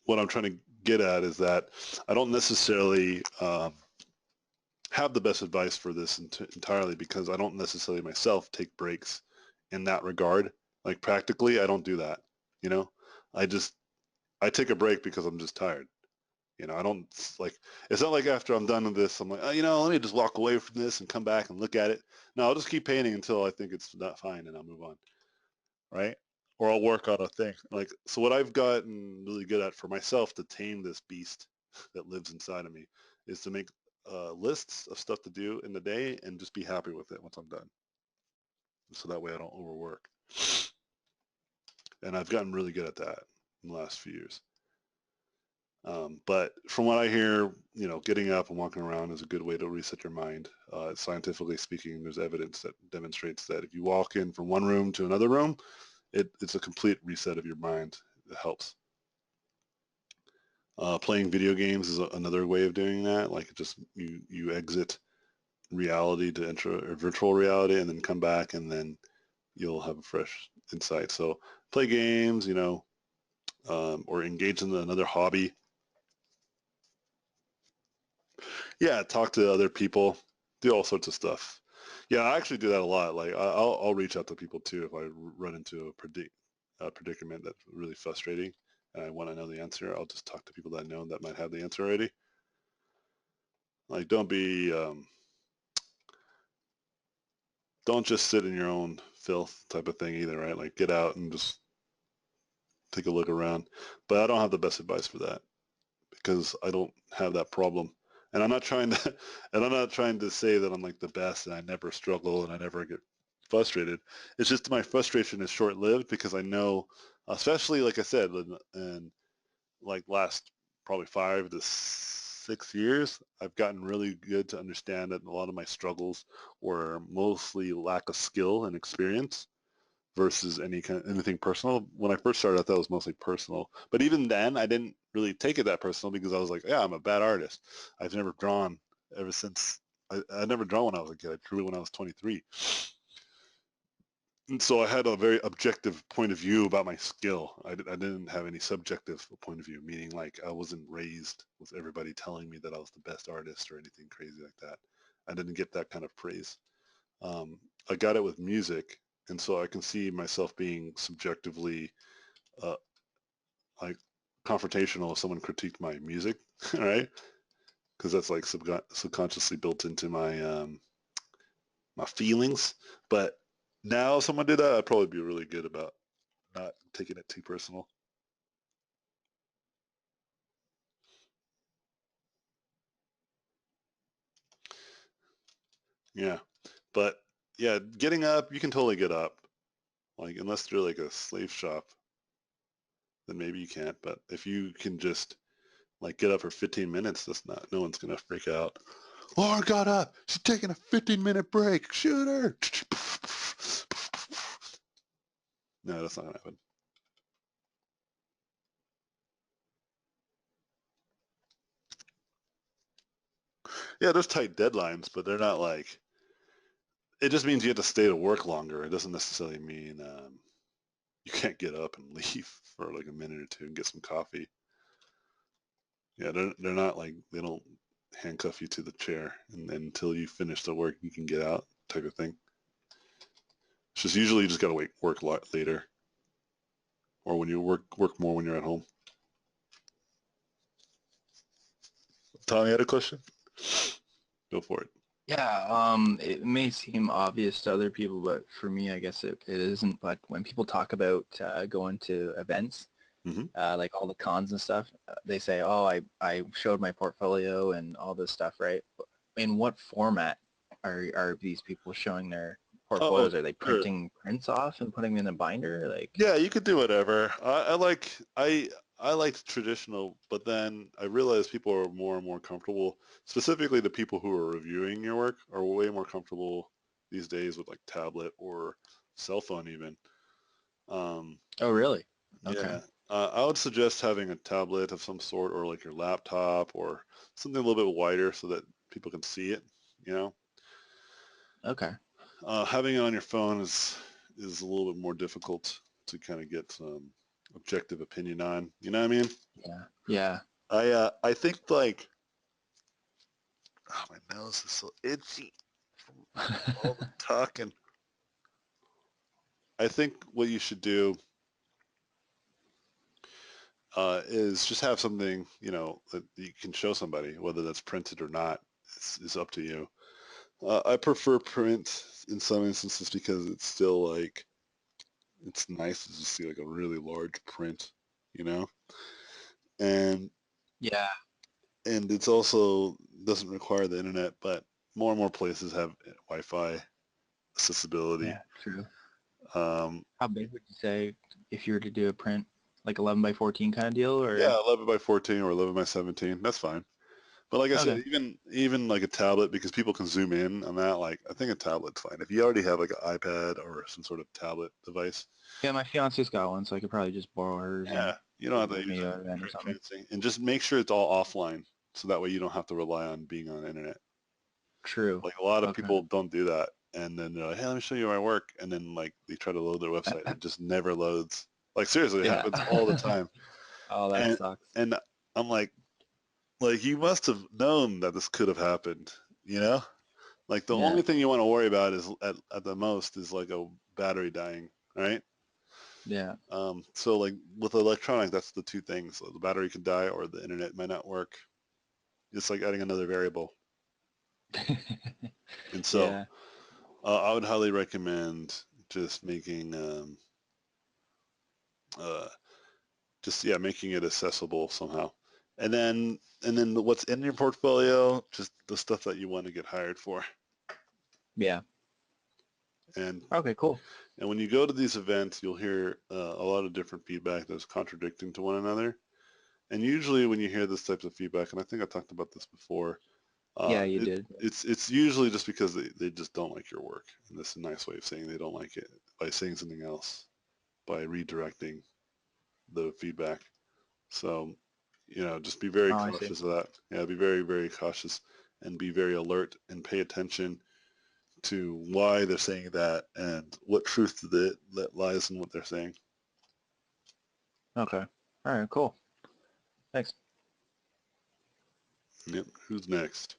what I'm trying to get at is that I don't necessarily have the best advice for this entirely because I don't necessarily myself take breaks in that regard. Like practically, I don't do that. You know, I just I take a break because I'm just tired. I don't like. It's not like after I'm done with this, I'm like, oh, let me just walk away from this and come back and look at it. No, I'll just keep painting until I think it's not fine and I'll move on, right? Or I'll work on a thing. Like so, what I've gotten really good at for myself to tame this beast that lives inside of me is to make lists of stuff to do in the day and just be happy with it once I'm done. So that way I don't overwork. And I've gotten really good at that in the last few years. But from what I hear, getting up and walking around is a good way to reset your mind. Scientifically speaking, there's evidence that demonstrates that if you walk in from one room to another room, it's a complete reset of your mind. It helps. Playing video games is another way of doing that. Like just you exit reality to enter or virtual reality and then come back and then you'll have a fresh insight. So play games, or engage in another hobby. Yeah, talk to other people, do all sorts of stuff. Yeah, I actually do that a lot. Like I'll reach out to people too if I run into a predicament that's really frustrating and I want to know the answer. I'll just talk to people that I know that might have the answer already. Like don't just sit in your own filth type of thing either, right? Like get out and just take a look around. But I don't have the best advice for that because I don't have that problem. And I'm not trying to and I'm not trying to say that I'm like the best and I never struggle and I never get frustrated. It's just my frustration is short-lived because I know, especially like I said, in like last probably 5 to 6 years, I've gotten really good to understand that a lot of my struggles were mostly lack of skill and experience versus anything personal. When I first started, I thought it was mostly personal. But even then, I didn't really take it that personal because I was like, yeah, I'm a bad artist. I've never drawn ever since. I never drawn when I was a kid. I drew when I was 23. And so I had a very objective point of view about my skill. I didn't have any subjective point of view, meaning like I wasn't raised with everybody telling me that I was the best artist or anything crazy like that. I didn't get that kind of praise. I got it with music, and so I can see myself being subjectively uh, like confrontational if someone critiqued my music, right? Because that's like subconsciously built into my feelings. But now if someone did that, I'd probably be really good about not taking it too personal. Yeah, but yeah, getting up, you can totally get up. Like unless you're like a slave shop, then maybe you can't. But if you can just like get up for 15 minutes, that's not, no one's gonna freak out. Lauren got up. She's taking a 15-minute break. Shoot her. No, that's not gonna happen. Yeah, there's tight deadlines, but they're not like. It just means you have to stay to work longer. It doesn't necessarily mean you can't get up and leave for like a minute or two and get some coffee. Yeah, they're not like they don't handcuff you to the chair and then until you finish the work you can get out type of thing. It's just usually you just gotta work a lot later or when you work more when you're at home. Tommy had a question. Go for it. Yeah, it may seem obvious to other people, but for me, I guess it isn't. But when people talk about going to events, Hmm. like all the cons and stuff, they say, oh, I showed my portfolio and all this stuff, right? In what format are these people showing their Oh, portfolios? Are they sure. printing prints off and putting them in a binder? Like, Yeah, you could do whatever. I liked traditional, but then I realized people are more and more comfortable, specifically the people who are reviewing your work are way more comfortable these days with like tablet or cell phone even. Um, oh, really? Okay. yeah, I would suggest having a tablet of some sort or like your laptop or something a little bit wider so that people can see it, you know. Okay. Having it on your phone is a little bit more difficult to kind of get some objective opinion on. You know what I mean? Yeah. Yeah. I think like oh my nose is so itchy from all the talking. I think what you should do is just have something you know that you can show somebody, whether that's printed or not. Is up to you. I prefer print in some instances because it's still like it's nice to just see like a really large print, you know, and Yeah. and it's also doesn't require the internet, but more and more places have Wi-Fi accessibility. Yeah. True. Um, How big would you say if you were to do a print, like 11 by 14 kind of deal, yeah, or? 11 by 14 or 11 by 17, that's fine. But like I said, Okay. even like a tablet because people can zoom in on that. Like I think a tablet's fine if you already have like an iPad or some sort of tablet device. Yeah, my fiance's got one, so I could probably just borrow hers and Yeah, you don't take have it to with use me to an event or something. fancy, and just make sure it's all offline so that way you don't have to rely on being on the internet. True. Like a lot of Okay. people don't do that, and then they're like, "Hey, let me show you my work," and then like they try to load their website and it just never loads. Like seriously, it Yeah. happens all the time. Oh, that And sucks. and I'm like you must have known that this could have happened, you know? Like the Yeah. only thing you want to worry about is at the most is like a battery dying, right? Yeah. So like with electronics, that's the two things. So the battery could die or the internet might not work. It's like adding another variable. And so Yeah. I would highly recommend just making uh, just yeah making it accessible somehow. And then what's in your portfolio, just the stuff that you want to get hired for. Yeah. And Okay, cool. and when you go to these events, you'll hear a lot of different feedback that's contradicting to one another. And usually when you hear this types of feedback, and I think I talked about this before, Yeah, you it, did. it's usually just because they just don't like your work. And that's a nice way of saying they don't like it by saying something else, by redirecting the feedback. So, you know, just be very Oh, I see. cautious of that. Yeah, be very, very cautious and be very alert and pay attention to why they're saying that and what truth that lies in what they're saying. Okay. All right, cool. Thanks. Yep. Who's next?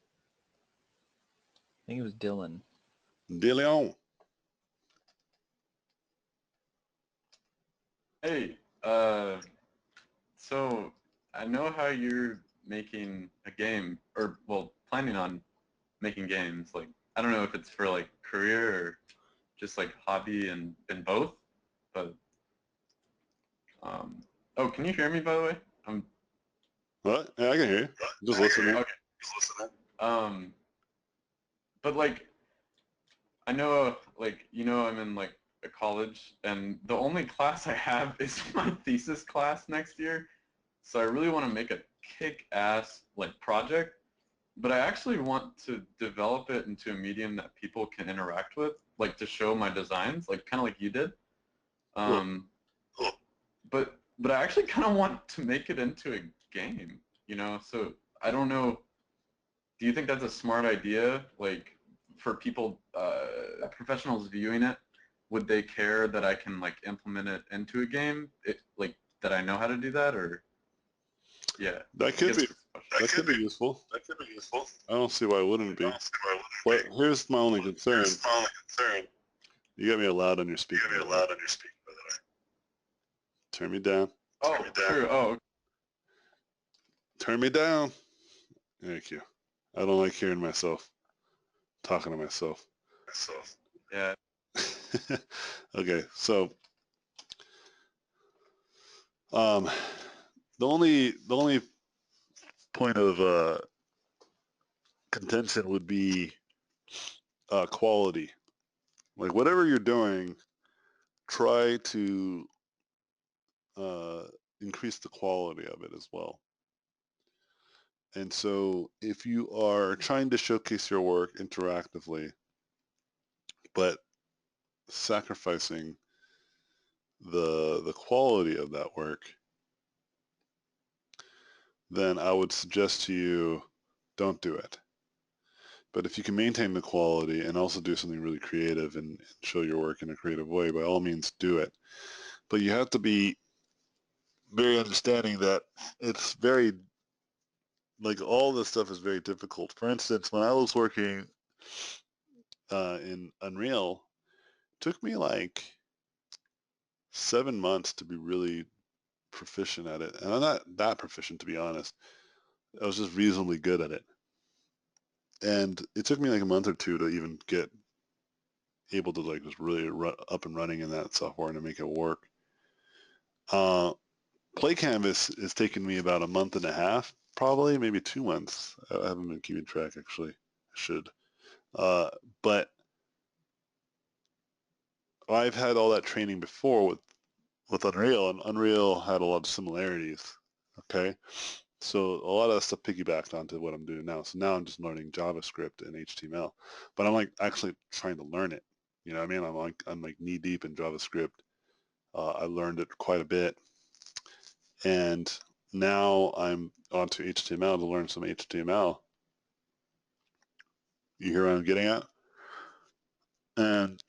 I think it was Dylan. De Leon. Hey, so I know how you're making a game, or well, planning on making games. Like, I don't know if it's for like career or just like hobby and both. But um, oh, can you hear me by the way? What? Yeah, I can hear you. Just listening. Okay. Um, but like I know, like I'm in like a college, and the only class I have is my thesis class next year. So I really want to make a kick-ass like project, but I actually want to develop it into a medium that people can interact with, like to show my designs, like kind of like you did. Cool. Um, but I actually kind of want to make it into a game, So I don't know do you think that's a smart idea? Like, for people, professionals viewing it, would they care that I can like implement it into a game? Like that I know how to do that, or yeah? That could be useful. That could be useful. I don't see why it wouldn't be. But here's my only concern. You got me loud on your speaker. Turn me down. Oh, true. Oh, Turn me down. Thank you. I don't like hearing myself talking to myself. yeah. Okay, so the only point of contention would be quality. Like whatever you're doing, try to increase the quality of it as well. And so if you are trying to showcase your work interactively, but sacrificing the quality of that work, then I would suggest to you don't do it. But if you can maintain the quality and also do something really creative and show your work in a creative way, by all means do it. But you have to be very understanding that it's very, like all this stuff is very difficult. For instance, when I was working in Unreal, it took me like 7 months to be really proficient at it. And I'm not that proficient, to be honest. I was just reasonably good at it. And it took me like a month or two to even get able to like just really up and running in that software and to make it work. Play Canvas has taken me about a month and a half, probably, maybe 2 months. I haven't been keeping track, actually. I should. But I've had all that training before with Unreal, and Unreal had a lot of similarities, okay? So a lot of that stuff piggybacked onto what I'm doing now. So now I'm just learning JavaScript and HTML, but I'm like actually trying to learn it. You know what I mean? I'm like knee deep in JavaScript. I learned it quite a bit, and now I'm onto HTML to learn some HTML. You hear what I'm getting at? And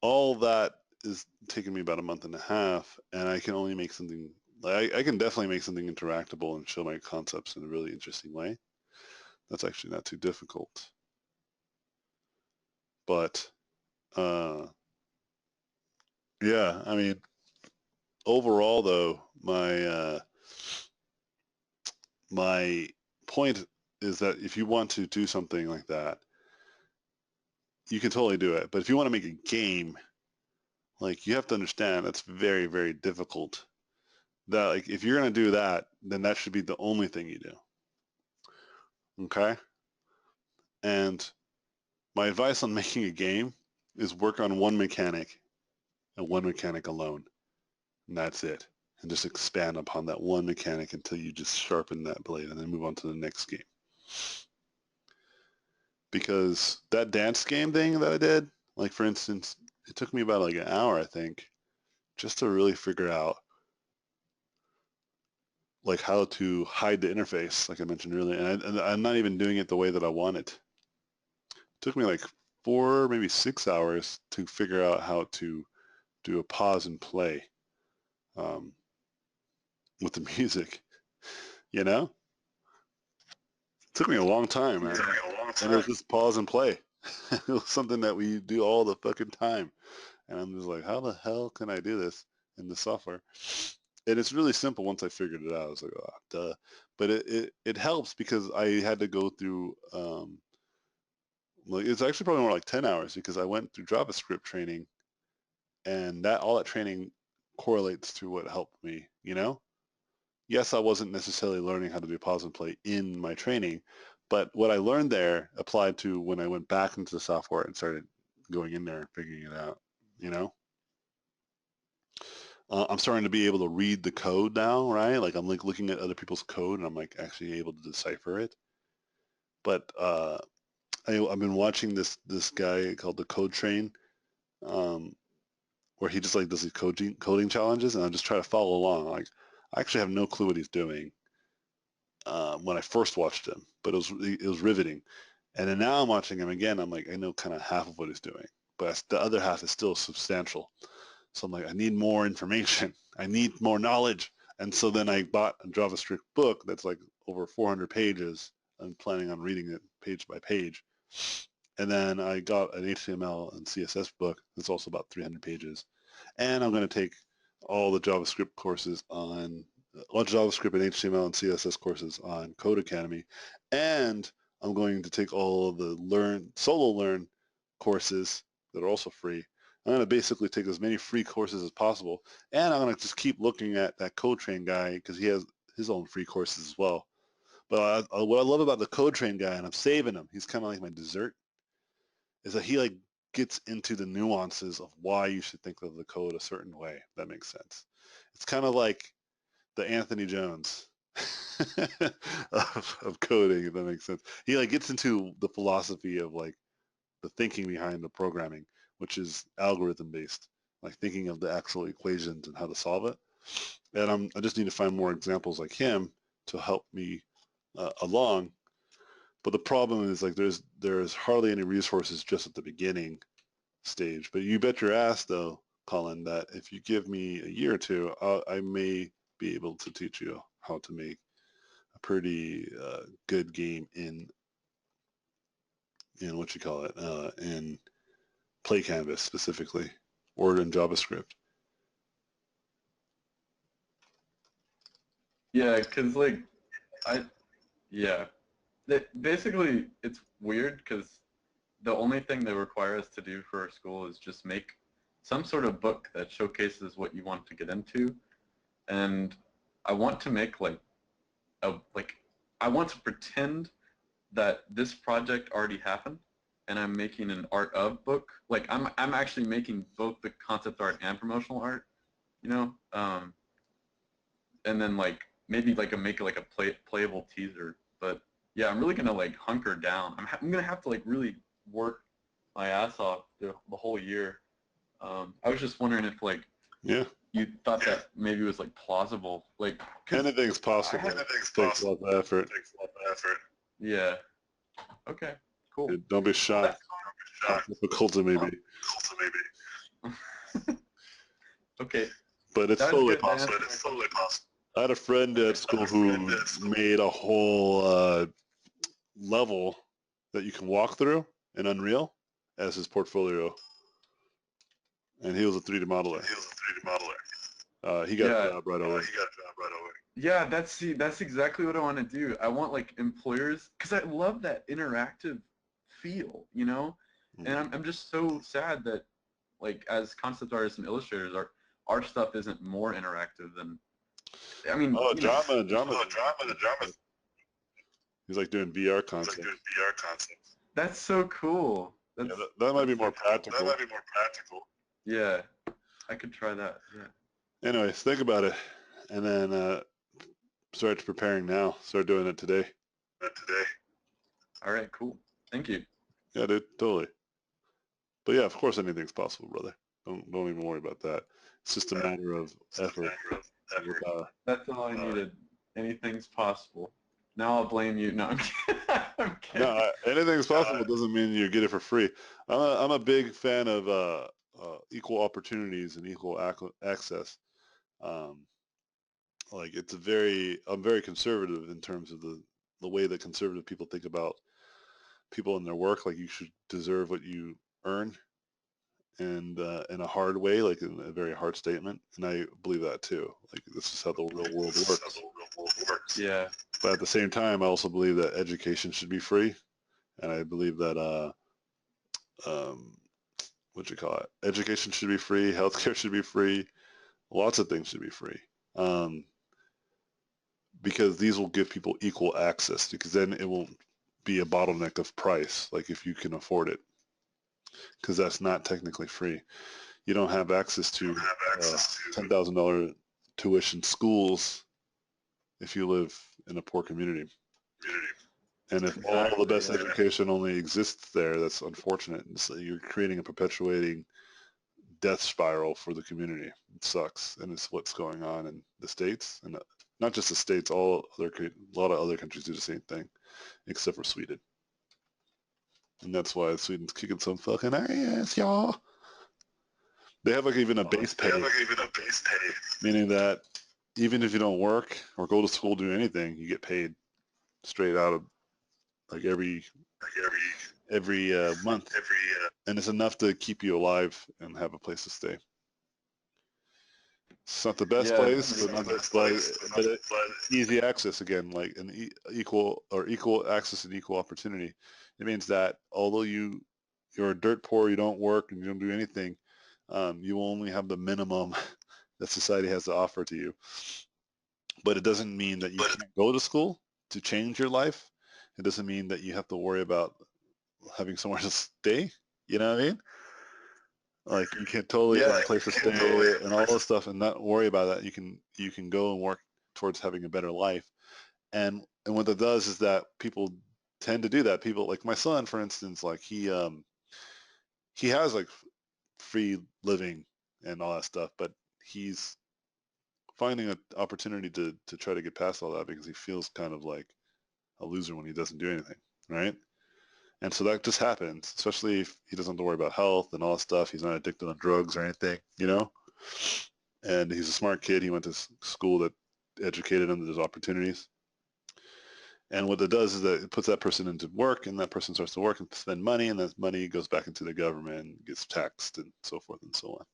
all that is taking me about a month and a half, and I can only make something. I can definitely make something interactable and show my concepts in a really interesting way. That's actually not too difficult. But yeah, I mean, overall though, my point is that if you want to do something like that, you can totally do it. But if you want to make a game, like you have to understand that's very, very difficult. That like if you're gonna do that, then that should be the only thing you do. Okay? And my advice on making a game is work on one mechanic and one mechanic alone. And that's it. And just expand upon that one mechanic until you just sharpen that blade and then move on to the next game. Because that dance game thing that I did, like for instance, it took me about like an hour, I think, just to really figure out like how to hide the interface, like I mentioned earlier. And I'm not even doing it the way that I want it. It took me like 4, maybe 6 hours to figure out how to do a pause and play with the music, you know? It took me a long time, man. And it was just pause and play. It was something that we do all the fucking time. And I'm just like, how the hell can I do this in the software? And it's really simple once I figured it out. I was like, oh, duh. But it helps because I had to go through, like it's actually probably more like 10 hours because I went through JavaScript training and that all that training correlates to what helped me, you know? Yes, I wasn't necessarily learning how to do pause and play in my training, but what I learned there applied to when I went back into the software and started going in there and figuring it out, you know? I'm starting to be able to read the code now, right? Like I'm like looking at other people's code and I'm like actually able to decipher it. But I've been watching this guy called the Code Train, um, where he just like does these coding challenges, and I just try to follow along. Like I actually have no clue what he's doing, when I first watched him, but it was riveting. And then now I'm watching him again. I'm like, I know kind of half of what he's doing, but the other half is still substantial. So I'm like, I need more information. I need more knowledge. And so then I bought a JavaScript book that's like over 400 pages. I'm planning on reading it page by page. And then I got an HTML and CSS book that's also about 300 pages. And I'm going to take all the JavaScript courses on, all JavaScript and HTML and CSS courses on Code Academy. And I'm going to take all of the solo learn courses that are also free. I'm going to basically take as many free courses as possible. And I'm going to just keep looking at that CodeTrain guy because he has his own free courses as well. But what I love about the CodeTrain guy, and I'm saving him, he's kind of like my dessert, is that he like gets into the nuances of why you should think of the code a certain way. If that makes sense. It's kind of like the Anthony Jones of coding, if that makes sense. He like gets into the philosophy of like the thinking behind the programming, which is algorithm based, like thinking of the actual equations and how to solve it. And I just need to find more examples like him to help me along. But the problem is like there's hardly any resources just at the beginning stage. But you bet your ass though, Colin, that if you give me a year or two, I may be able to teach you how to make a pretty good game in what you call it, in Play Canvas specifically, or in JavaScript. Yeah, because like yeah, basically it's weird because the only thing they require us to do for our school is just make some sort of book that showcases what you want to get into, and I want to make I want to pretend that this project already happened, and I'm making an art of book. Like I'm actually making both the concept art and promotional art, you know, and then like maybe like make like a playable teaser. But yeah, I'm really gonna like hunker down. I'm gonna have to like really work my ass off the whole year. I was just wondering if like Yeah, you thought that maybe it was like plausible, like anything's possible. Anything's Takes a lot of effort. Yeah. Okay. Cool. Don't be shocked how difficult it may be. Okay. But it's That was totally good. possible. I had a friend at school who made a whole level that you can walk through in Unreal as his portfolio, and he was a 3D modeler. He got a job right away. Yeah, that's exactly what I want to do. I want like employers, because I love that interactive feel, you know? And I'm just so sad that like as concept artists and illustrators, our stuff isn't more interactive than, I mean, Drama. He's like doing VR concepts. That's so cool. Yeah, that might be more practical. Yeah, I could try that. Yeah. Anyways, think about it, and then start preparing now. Start doing it today. All right, cool. Thank you. Yeah, dude, totally. But yeah, of course, anything's possible, brother. Don't even worry about that. It's just a matter of effort. That's all I needed. Anything's possible. Now I'll blame you. No, I'm kidding. I'm kidding. No, anything's possible doesn't mean you get it for free. I'm a big fan of equal opportunities and equal access. Like I'm very conservative in terms of the way that conservative people think about people and their work. Like you should deserve what you earn, and in a hard way, like in a very hard statement. And I believe that too. Like this is how the real world works. Yeah. But at the same time, I also believe that education should be free, and I believe that what you call it, education should be free, healthcare should be free, lots of things should be free, because these will give people equal access. Because then it won't be a bottleneck of price, like if you can afford it, because that's not technically free. You don't have access to $10,000 tuition schools if you live in a poor community. And if all the best education only exists there, that's unfortunate. So you're creating a perpetuating death spiral for the community. It sucks, and it's what's going on in the States and not just the States, a lot of other countries do the same thing, except for Sweden. And that's why Sweden's kicking some fucking ass, y'all. They have like even a base pay, meaning that even if you don't work or go to school, do anything, you get paid straight out of like every month, and it's enough to keep you alive and have a place to stay. It's not the best place, but easy access again, like an equal access and equal opportunity. It means that although you're dirt poor, you don't work and you don't do anything, you only have the minimum that society has to offer to you. But it doesn't mean that you can't go to school to change your life. It doesn't mean that you have to worry about having somewhere to stay. You know what I mean? Like you can totally have a place to stay and all this stuff, and not worry about that. You can go and work towards having a better life. And what that does is that people tend to do that. People like my son, for instance, like he has like free living and all that stuff, but he's finding an opportunity to try to get past all that because he feels kind of like a loser when he doesn't do anything, right? And so that just happens, especially if he doesn't have to worry about health and all that stuff. He's not addicted on drugs or anything, you know? And he's a smart kid. He went to school that educated him to those opportunities. And what it does is that it puts that person into work, and that person starts to work and spend money, and that money goes back into the government and gets taxed and so forth and so on.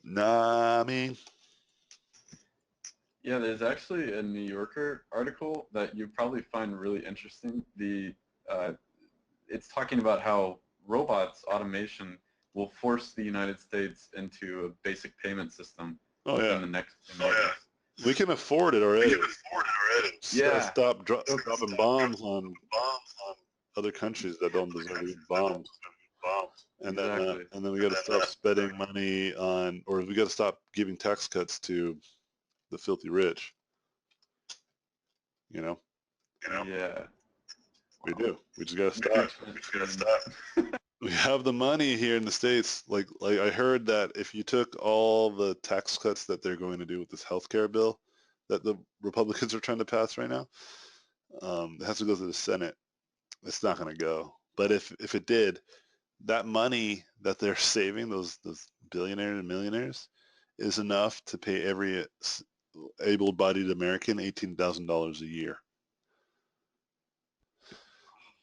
Nah, I mean, Yeah, there's actually a New Yorker article that you probably find really interesting. It's talking about how automation will force the United States into a basic payment system in the next 10 years. We can afford it already. Yeah. Stop dropping bombs on other countries that don't deserve to be bombed. And then we got to stop spending money on, or we got to stop giving tax cuts to the filthy rich. You know? Yeah. We do. We just got to stop. We have the money here in the States. Like I heard that if you took all the tax cuts that they're going to do with this healthcare bill that the Republicans are trying to pass right now, it has to go to the Senate. It's not going to go. But if it did, that money that they're saving, those billionaires and millionaires, is enough to pay every able-bodied American $18,000 a year.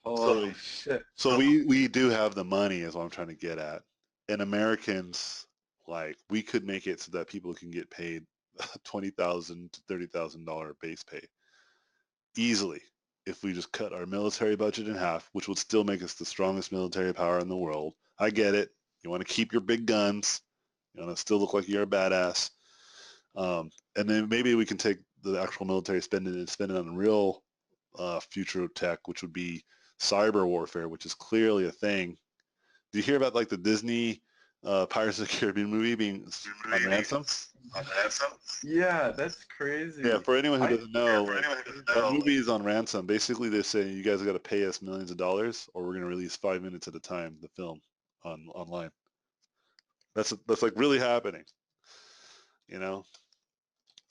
Holy shit. So we do have the money is what I'm trying to get at. And Americans, like, we could make it so that people can get paid $20,000 to $30,000 base pay easily if we just cut our military budget in half, which would still make us the strongest military power in the world. I get it. You want to keep your big guns. You want to still look like you're a badass. And then maybe we can take the actual military spending and spend it on real future tech, which would be cyber warfare, which is clearly a thing. Do you hear about like the Disney Pirates of the Caribbean movie being on ransom? Yeah, that's crazy. Yeah, for anyone who doesn't know, that movie is on ransom. Basically, they're saying you guys got to pay us millions of dollars, or we're going to release 5 minutes at a time the film online. That's like really happening. You know,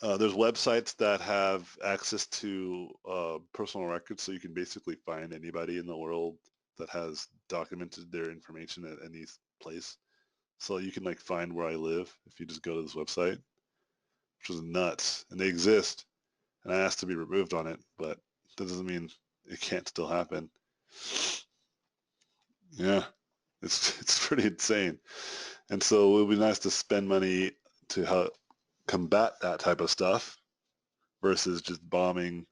there's websites that have access to personal records, so you can basically find anybody in the world that has documented their information at any place. So you can like find where I live if you just go to this website, which is nuts. And they exist, and I asked to be removed on it, but that doesn't mean it can't still happen. Yeah, it's pretty insane. And so it would be nice to spend money to help combat that type of stuff versus just bombing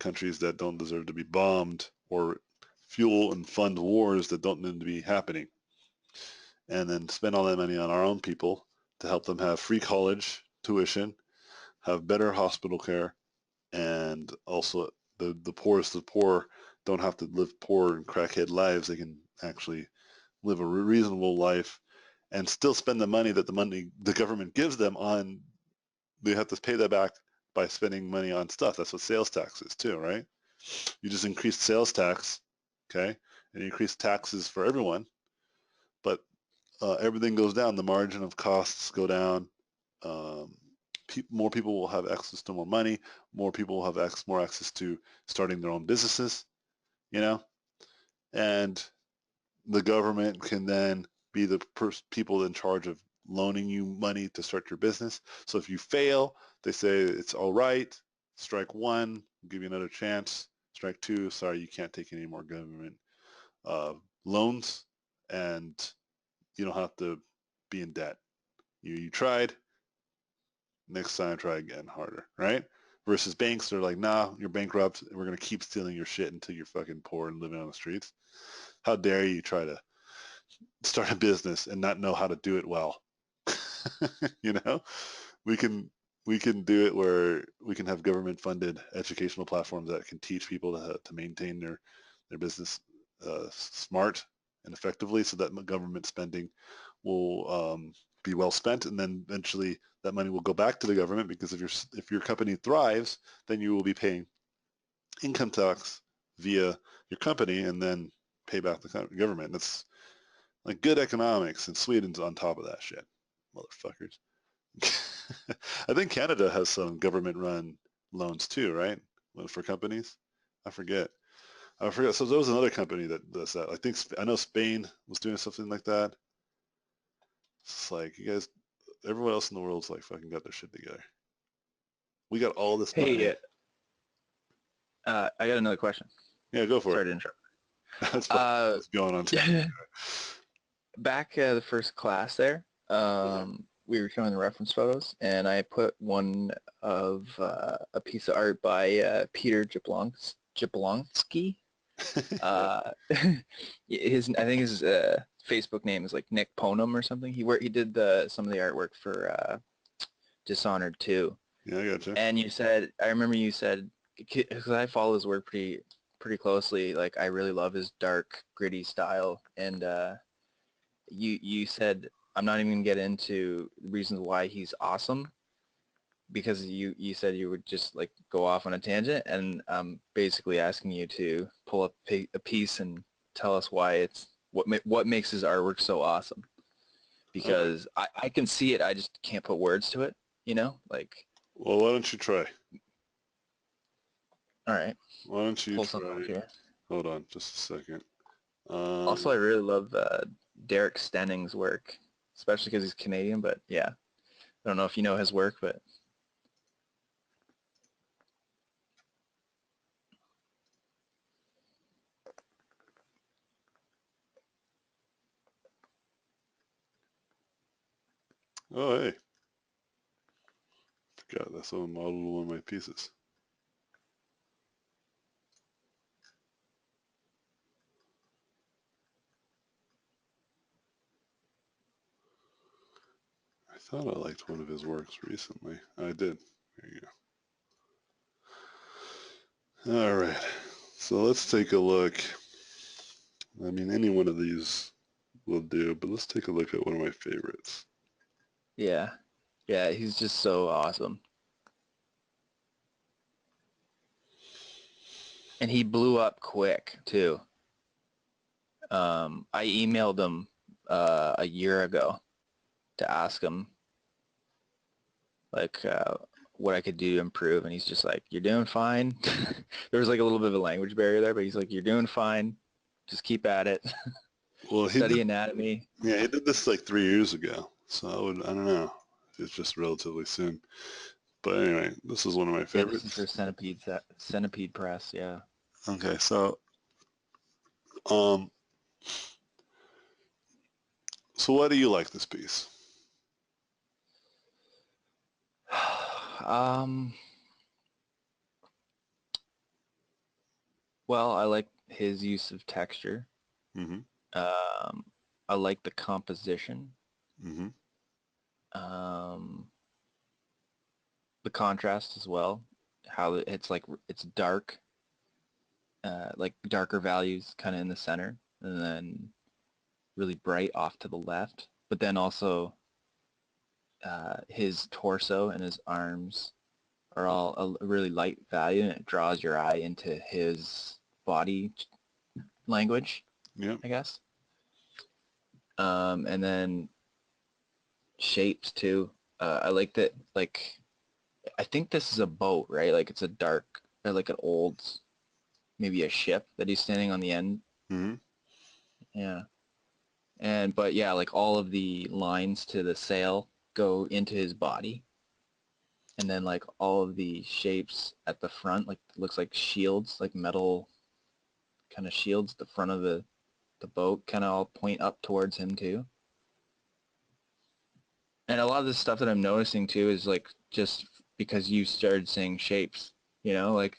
countries that don't deserve to be bombed or fuel and fund wars that don't need to be happening. And then spend all that money on our own people to help them have free college tuition, have better hospital care, and also the poorest of poor don't have to live poor and crackhead lives. They can actually live a reasonable life and still spend the money that the government gives them on. They have to pay that back by spending money on stuff. That's what sales tax is too, right? You just increase sales tax, okay, and you increase taxes for everyone, but everything goes down. The margin of costs go down. more people will have access to more money. More people will have more access to starting their own businesses, you know, and the government can then be the people in charge of loaning you money to start your business. So if you fail, they say it's all right. Strike one, give you another chance. Strike two, sorry, you can't take any more government uh, loans, and you don't have to be in debt. You tried. Next time, try again harder, right? Versus banks, they're like, nah, you're bankrupt. We're gonna keep stealing your shit until you're fucking poor and living on the streets. How dare you try to start a business and not know how to do it well? You know, we can we can do it where we can have government funded educational platforms that can teach people to maintain their business smart and effectively, so that government spending will be well spent, and then eventually that money will go back to the government, because if your company thrives, then you will be paying income tax via your company and then pay back the government. That's like good economics, and Sweden's on top of that shit, motherfuckers. I think Canada has some government-run loans too, right? For companies. I forget. I forget. So there was another company that does that. I know Spain was doing something like that. It's like, you guys, everyone else in the world's like fucking got their shit together. We got all this money. Hey, I got another question. Yeah, go for Sorry it. to interrupt. That's probably what's going on too. Back the first class there, we were showing the reference photos, and I put one of a piece of art by Peter Jablonski. I think his Facebook name is like Nick Ponum or something. He did some of the artwork for Dishonored 2. Yeah, I gotcha. And I remember you said, because I follow his work pretty closely, like I really love his dark, gritty style, and you said, I'm not even going to get into the reasons why he's awesome, because you said you would just like go off on a tangent, and I'm basically asking you to pull up a piece and tell us why it's what makes his artwork so awesome, because I can see it, I just can't put words to it, like. Well, why don't you try? All right. Why don't you Pull something up try? here. Hold on, just a second. Also, I really love Derek Stenning's work, especially because he's Canadian, but yeah. I don't know if you know his work, but... Oh, hey. Forgot that's someone modeled one of my pieces. I thought I liked one of his works recently. I did. There you go. All right. So let's take a look. I mean, any one of these will do, but let's take a look at one of my favorites. Yeah. Yeah, he's just so awesome. And he blew up quick, too. I emailed him a year ago to ask him, like, what I could do to improve, and he's just like, you're doing fine. There was like a little bit of a language barrier there, but he's like, you're doing fine. Just keep at it. Well, Study anatomy. Yeah, he did this like 3 years ago, so I don't know. It's just relatively soon. But anyway, this is one of my Yeah, this favorites. is for Centipede Press, yeah. Okay, so um, so why do you like this piece? um, well, I like his use of texture. Mm-hmm. I like the composition. Mm-hmm. Um, the contrast as well. How it's dark, like darker values kind of in the center, and then really bright off to the left. But then also his torso and his arms are all a really light value, and it draws your eye into his body language, Yep. I guess. And then shapes too. I like that, like I think this is a boat, right? Like it's a dark, or like an old, maybe a ship that he's standing on the end. Mm-hmm. Yeah. But yeah, like all of the lines to the sail go into his body. And then like all of the shapes at the front, like looks like shields, like metal kind of shields, the front of the boat kind of all point up towards him too. And a lot of the stuff that I'm noticing too is like just because you started saying shapes, like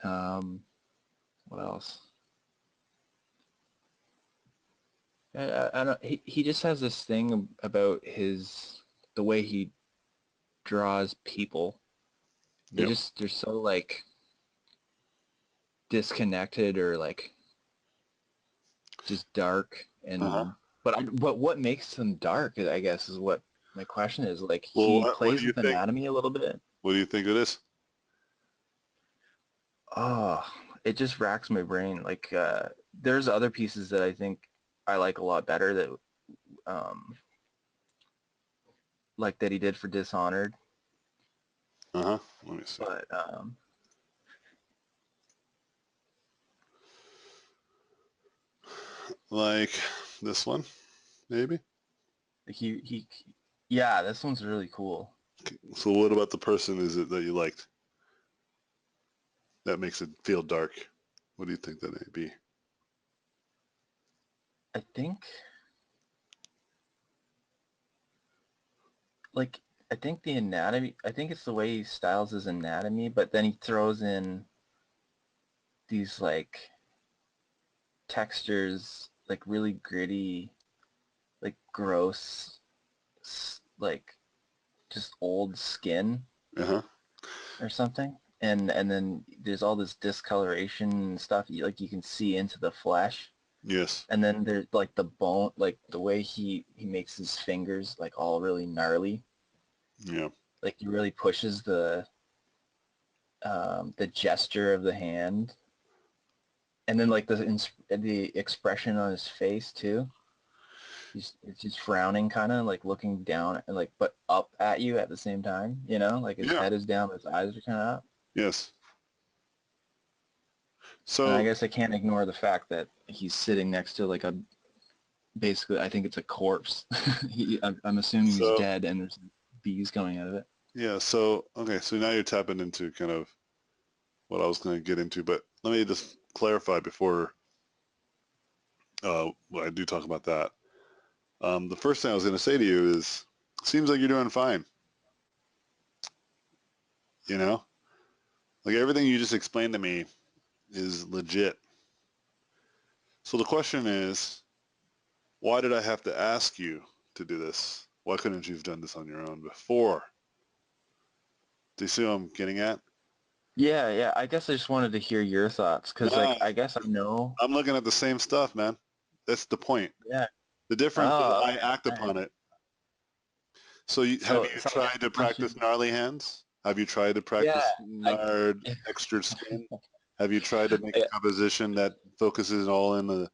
um, what else? I don't. He just has this thing about the way he draws people. Yep. They're so like disconnected or like just dark Uh-huh. and but what makes them dark, I guess, is what my question is. Like Well, he what do plays you with think? anatomy a little bit. What do you think it is? Oh, it just racks my brain. Like there's other pieces that I think I like a lot better that um like that he did for Dishonored, Uh-huh. Let me see. but Like this one, maybe? he yeah, this one's really cool. So what about the person is it that you liked that makes it feel dark? What do you think that may be? I think like I think the anatomy, I think it's the way he styles his anatomy, but then he throws in these like textures, like really gritty, like gross, like just old skin Uh-huh. or something. And then there's all this discoloration and stuff. Like you can see into the flesh. Yes. And then there's like the bone, like the way he makes his fingers like all really gnarly. Yeah. Like he really pushes the gesture of the hand, and then like the expression on his face too. He's frowning, kind of like looking down and like but up at you at the same time. Like his Yeah. head is down, his eyes are kind of up. Yes. And I So, guess I can't ignore the fact that he's sitting next to like a basically I think it's a corpse. I'm assuming he's so dead, and there's bees coming out of it. yeah. So okay. So now you're tapping into kind of what I was going to get into, but let me just clarify before I do talk about that. The first thing I was going to say to you is, seems like you're doing fine. You know, like everything you just explained to me is legit. So the question is, why did I have to ask you to do this? Why couldn't you have done this on your own before? Do you see what I'm getting at? Yeah, yeah. I guess I just wanted to hear your thoughts because, like, Nah, I guess I know. I'm looking at the same stuff, man. That's the point. Yeah. The difference is Oh, I okay. act All right. upon it. So have you So I guess tried to the practice question. gnarly hands? Have you tried to Yeah. practice I. gnarled textured skin? Have you tried to make a composition that focuses all on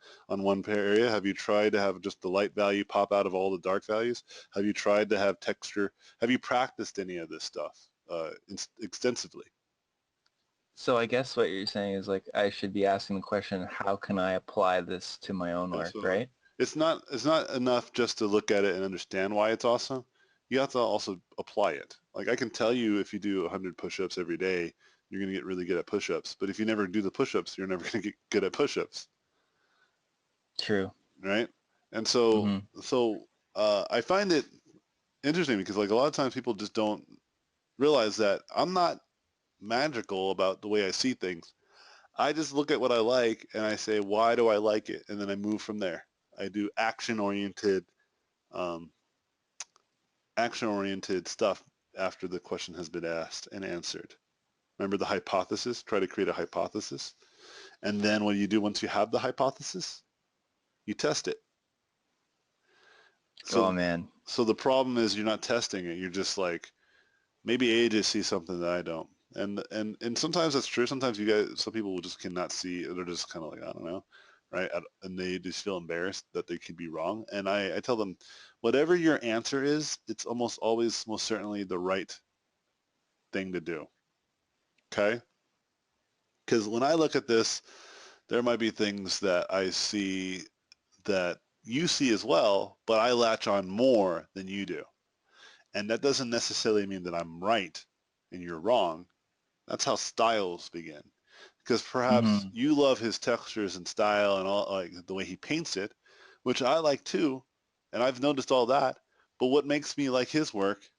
one area? Have you tried to have just the light value pop out of all the dark values? Have you tried to have texture? Have you practiced any of this stuff extensively? So I guess what you're saying is like I should be asking the question, how can I apply this to my own work, Absolutely. right? It's not enough just to look at it and understand why it's awesome. You have to also apply it. Like I can tell you if you do 100 push-ups every day, you're going to get really good at push-ups. But if you never do the push-ups, you're never going to get good at push-ups, True. right? And so Mm-hmm. so I find it interesting because like a lot of times people just don't realize that I'm not magical about the way I see things. I just look at what I like and I say, why do I like it? And then I move from there. I do um, action-oriented stuff after the question has been asked and answered. Remember the hypothesis? Try to create a hypothesis. And then what you do once you have the hypothesis, you test it. So, Oh man. so the problem is you're not testing it. You're just like, maybe AJ sees something that I don't. And sometimes that's true. Sometimes some people just cannot see. They're just kind of like, I don't know, right? And they just feel embarrassed that they could be wrong. And I tell them, whatever your answer is, it's almost always most certainly the right thing to do. Okay? Because when I look at this, there might be things that I see that you see as well, but I latch on more than you do. And that doesn't necessarily mean that I'm right and you're wrong. That's how styles begin. Because perhaps Mm-hmm. you love his textures and style and all, like the way he paints it, which I like too, and I've noticed all that. But what makes me like his work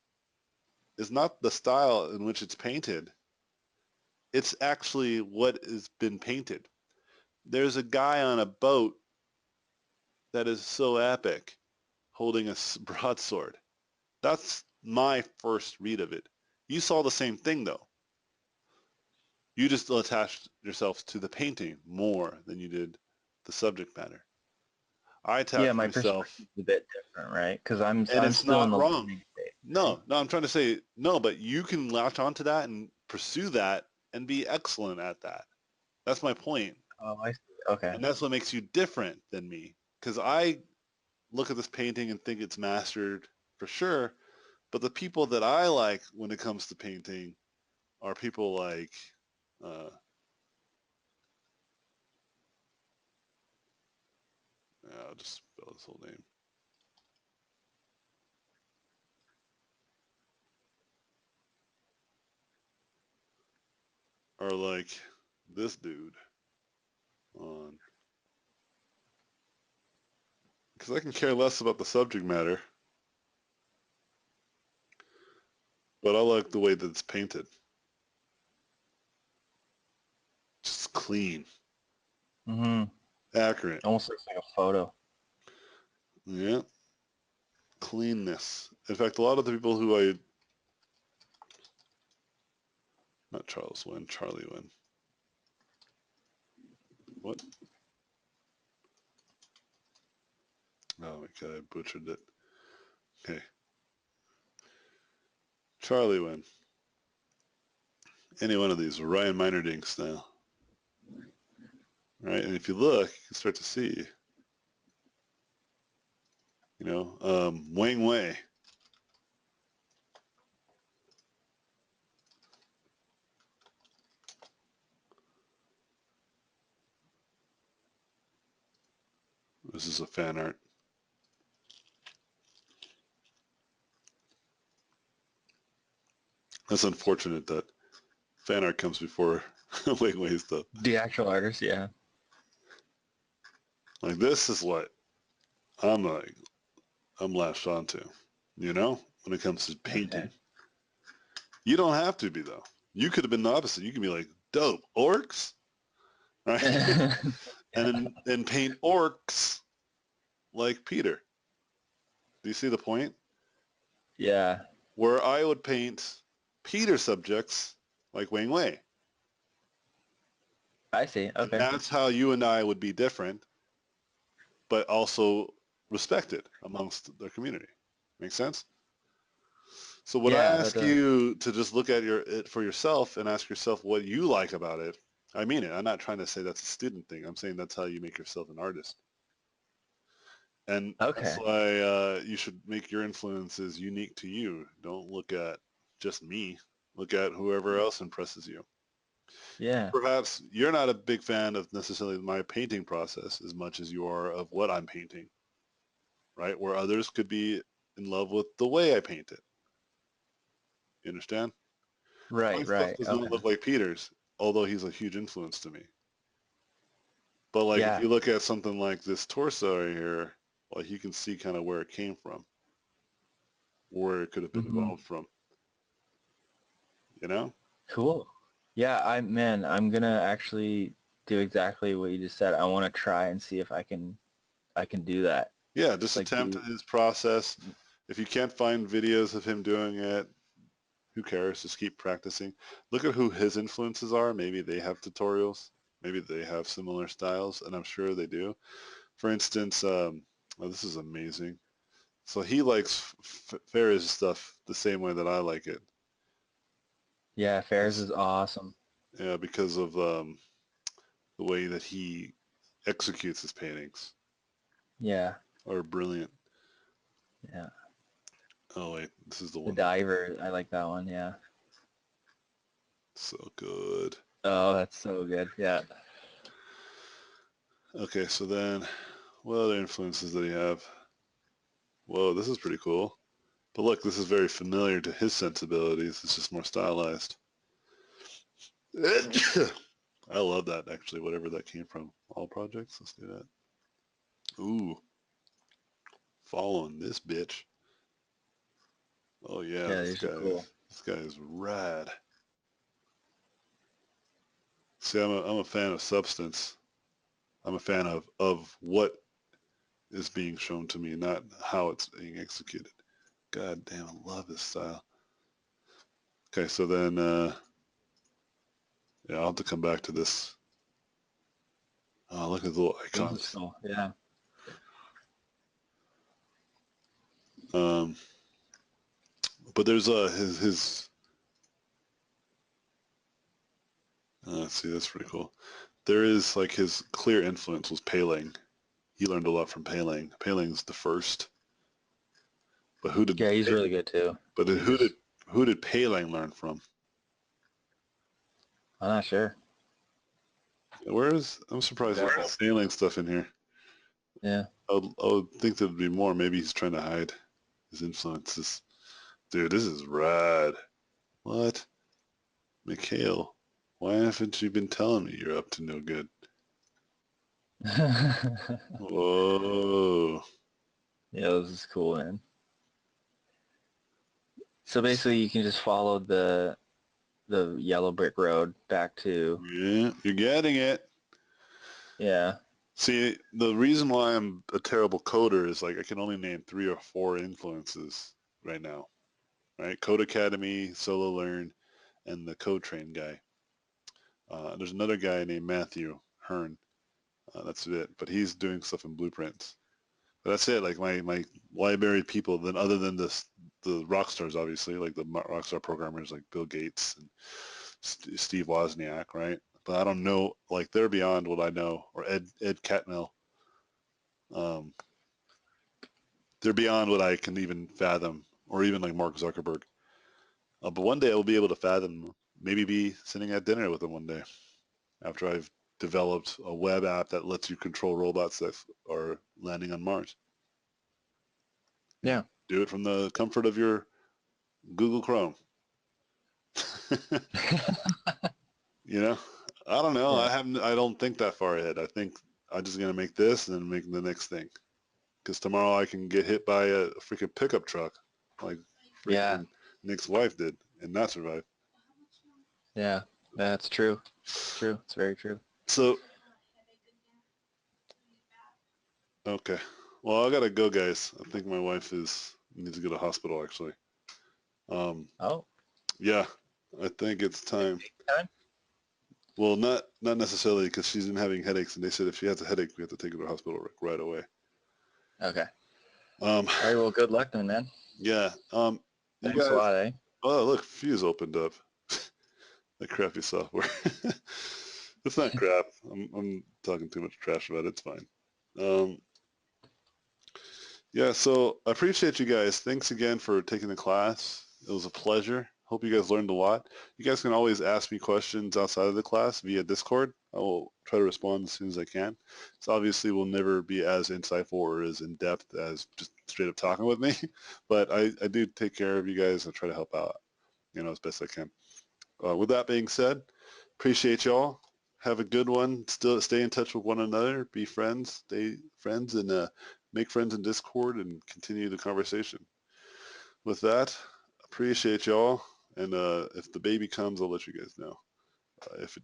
is not the style in which it's painted. It's actually what has been painted. There's a guy on a boat that is so epic holding a broadsword. That's my first read of it. You saw the same thing though. You just attached yourself to the painting more than you did the subject matter. I Yeah, attached my myself, perspective is a bit different, right? Because and I'm it's still in not the wrong. learning stage, right? No, no, I'm trying to say no, but you can latch onto that and pursue that and be excellent at that. That's my point. Oh, I see. Okay. And that's what makes you different than me. Because I look at this painting and think it's mastered for sure, but the people that I like when it comes to painting are people like, uh, I'll just spell his whole name, are like this dude on, because I can care less about the subject matter, but I like the way that it's painted. Just clean, Mm-hmm. accurate. Almost looks like a photo. Yeah, cleanness. In fact, a lot of the people who not Charles Wynn, Charlie Wynn. What? Oh my God, I butchered it. Okay, Charlie Wynn. Any one of these, Ryan Minerding style. Right, and if you look, you can start to see, Wang Wei. This is a fan art. That's unfortunate that fan art comes before Wang Wei stuff. The actual artist, yeah. Like this is what I'm like, I'm latched onto, when it comes to Okay. painting. You don't have to be though. You could have been the opposite. You can be like, dope, orcs, right? and paint orcs like Peter. Do you see the point? Yeah, Where I would paint Peter subjects like Wang Wei. I see. And Okay. that's how you and I would be different, but also respected amongst the community. Make sense? So when I Yeah, that ask does. you to just look at it for yourself and ask yourself what you like about it, I mean it. I'm not trying to say that's a student thing. I'm saying that's how you make yourself an artist. And that's Okay. why you should make your influences unique to you. Don't look at just me. Look at whoever else impresses you. Yeah. Perhaps you're not a big fan of necessarily my painting process as much as you are of what I'm painting, right? Where others could be in love with the way I paint it. You understand? My Right, stuff right. does not Okay. look like Peter's, although he's a huge influence to me. But like if Yeah. you look at something like this torso right here, like you can see kind of where it came from, where it could have been Mm-hmm. evolved from, you know? Cool. Yeah, I'm gonna actually do exactly what you just said. I want to try and see if I can do that. Yeah, Just just like attempt do. his process. If you can't find videos of him doing it, who cares? Just keep practicing. Look at who his influences are. Maybe they have tutorials. Maybe they have similar styles, and I'm sure they do. For instance, oh, this is amazing. So he likes Ferris stuff the same way that I like it. Yeah, Ferris It's, is awesome. yeah, because of the way that he executes his paintings Yeah. are brilliant. Yeah. Oh wait, this is the The one. diver, I like that one. Yeah. So good. Oh, that's so good. Yeah. Okay, so then what other influences did he have? Whoa, this is pretty cool. But look, this is very familiar to his sensibilities. It's just more stylized. I love that, actually, whatever that came from. All projects, let's do that. Ooh, following this bitch. Oh yeah, Yeah, these are cool. this guy is rad. See, I'm a fan of substance. I'm a fan of what is being shown to me, not how it's being executed. God damn, I love this style. Okay, so then, yeah, I'll have to come back to this. Oh, look at the little icons. Cool. Yeah. But there's his let's see, that's pretty cool. There is like his clear influence was Paling. He learned a lot from Paling. Paling's the first. But who did? Yeah, he's really good too. But then who did Paling learn from? I'm not sure. I'm surprised there's no Paling stuff in here. Yeah. I would think there'd be more. Maybe he's trying to hide his influences. Dude, this is rad. What? Mikhail, why haven't you been telling me you're up to no good? Whoa. Yeah, this is cool, man. So basically, you can just follow the yellow brick road back to. Yeah, you're getting it. Yeah. See, the reason why I'm a terrible coder is like I can only name 3 or 4 influences right now. Right? Code Academy, Solo Learn, and the Code Train guy. There's another guy named Matthew Hearn. That's it. But he's doing stuff in blueprints. But that's it. Like my library people, then other than the rock stars, obviously, like the rock star programmers like Bill Gates and Steve Wozniak, right? But I don't know, like they're beyond what I know, or Ed Catmull. They're beyond what I can even fathom, or even like Mark Zuckerberg. But one day I will be able to fathom, maybe be sitting at dinner with them one day after I've developed a web app that lets you control robots that are landing on Mars. Yeah. Do it from the comfort of your Google Chrome. You know, I don't know. Yeah. I don't think that far ahead. I think I'm just gonna make this and then make the next thing. Because tomorrow I can get hit by a freaking pickup truck, like freaking Nick's wife did, and not survive. Yeah. That's true. It's true. It's very true. So, okay. Well, I gotta go, guys. I think my wife needs to go to the hospital, actually. Oh. Yeah, I think it's time. Time? Well, not necessarily, because she's been having headaches, and they said if she has a headache, we have to take her to the hospital right away. Okay. All right. Well, good luck then, man. Yeah. You Thanks guys, a lot, eh? oh, look, Fuse opened up. That crappy software. It's not crap. I'm talking too much trash about it. It's fine. Yeah, so I appreciate you guys. Thanks again for taking the class. It was a pleasure. Hope you guys learned a lot. You guys can always ask me questions outside of the class via Discord. I will try to respond as soon as I can. So obviously we'll never be as insightful or as in-depth as just straight up talking with me, but I do take care of you guys and try to help out, as best I can. With that being said, appreciate y'all. Have a good one. Still stay in touch with one another. Be friends. Stay friends and make friends in Discord and continue the conversation. With that, appreciate y'all. And if the baby comes, I'll let you guys know.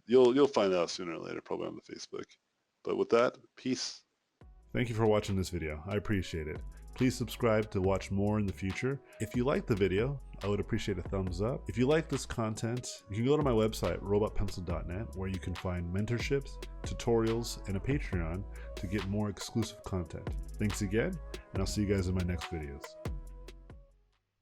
You'll find out sooner or later, probably on the Facebook. But with that, peace. Thank you for watching this video. I appreciate it. Please subscribe to watch more in the future. If you liked the video, I would appreciate a thumbs up. If you like this content, you can go to my website, robotpencil.net, where you can find mentorships, tutorials, and a Patreon to get more exclusive content. Thanks again, and I'll see you guys in my next videos.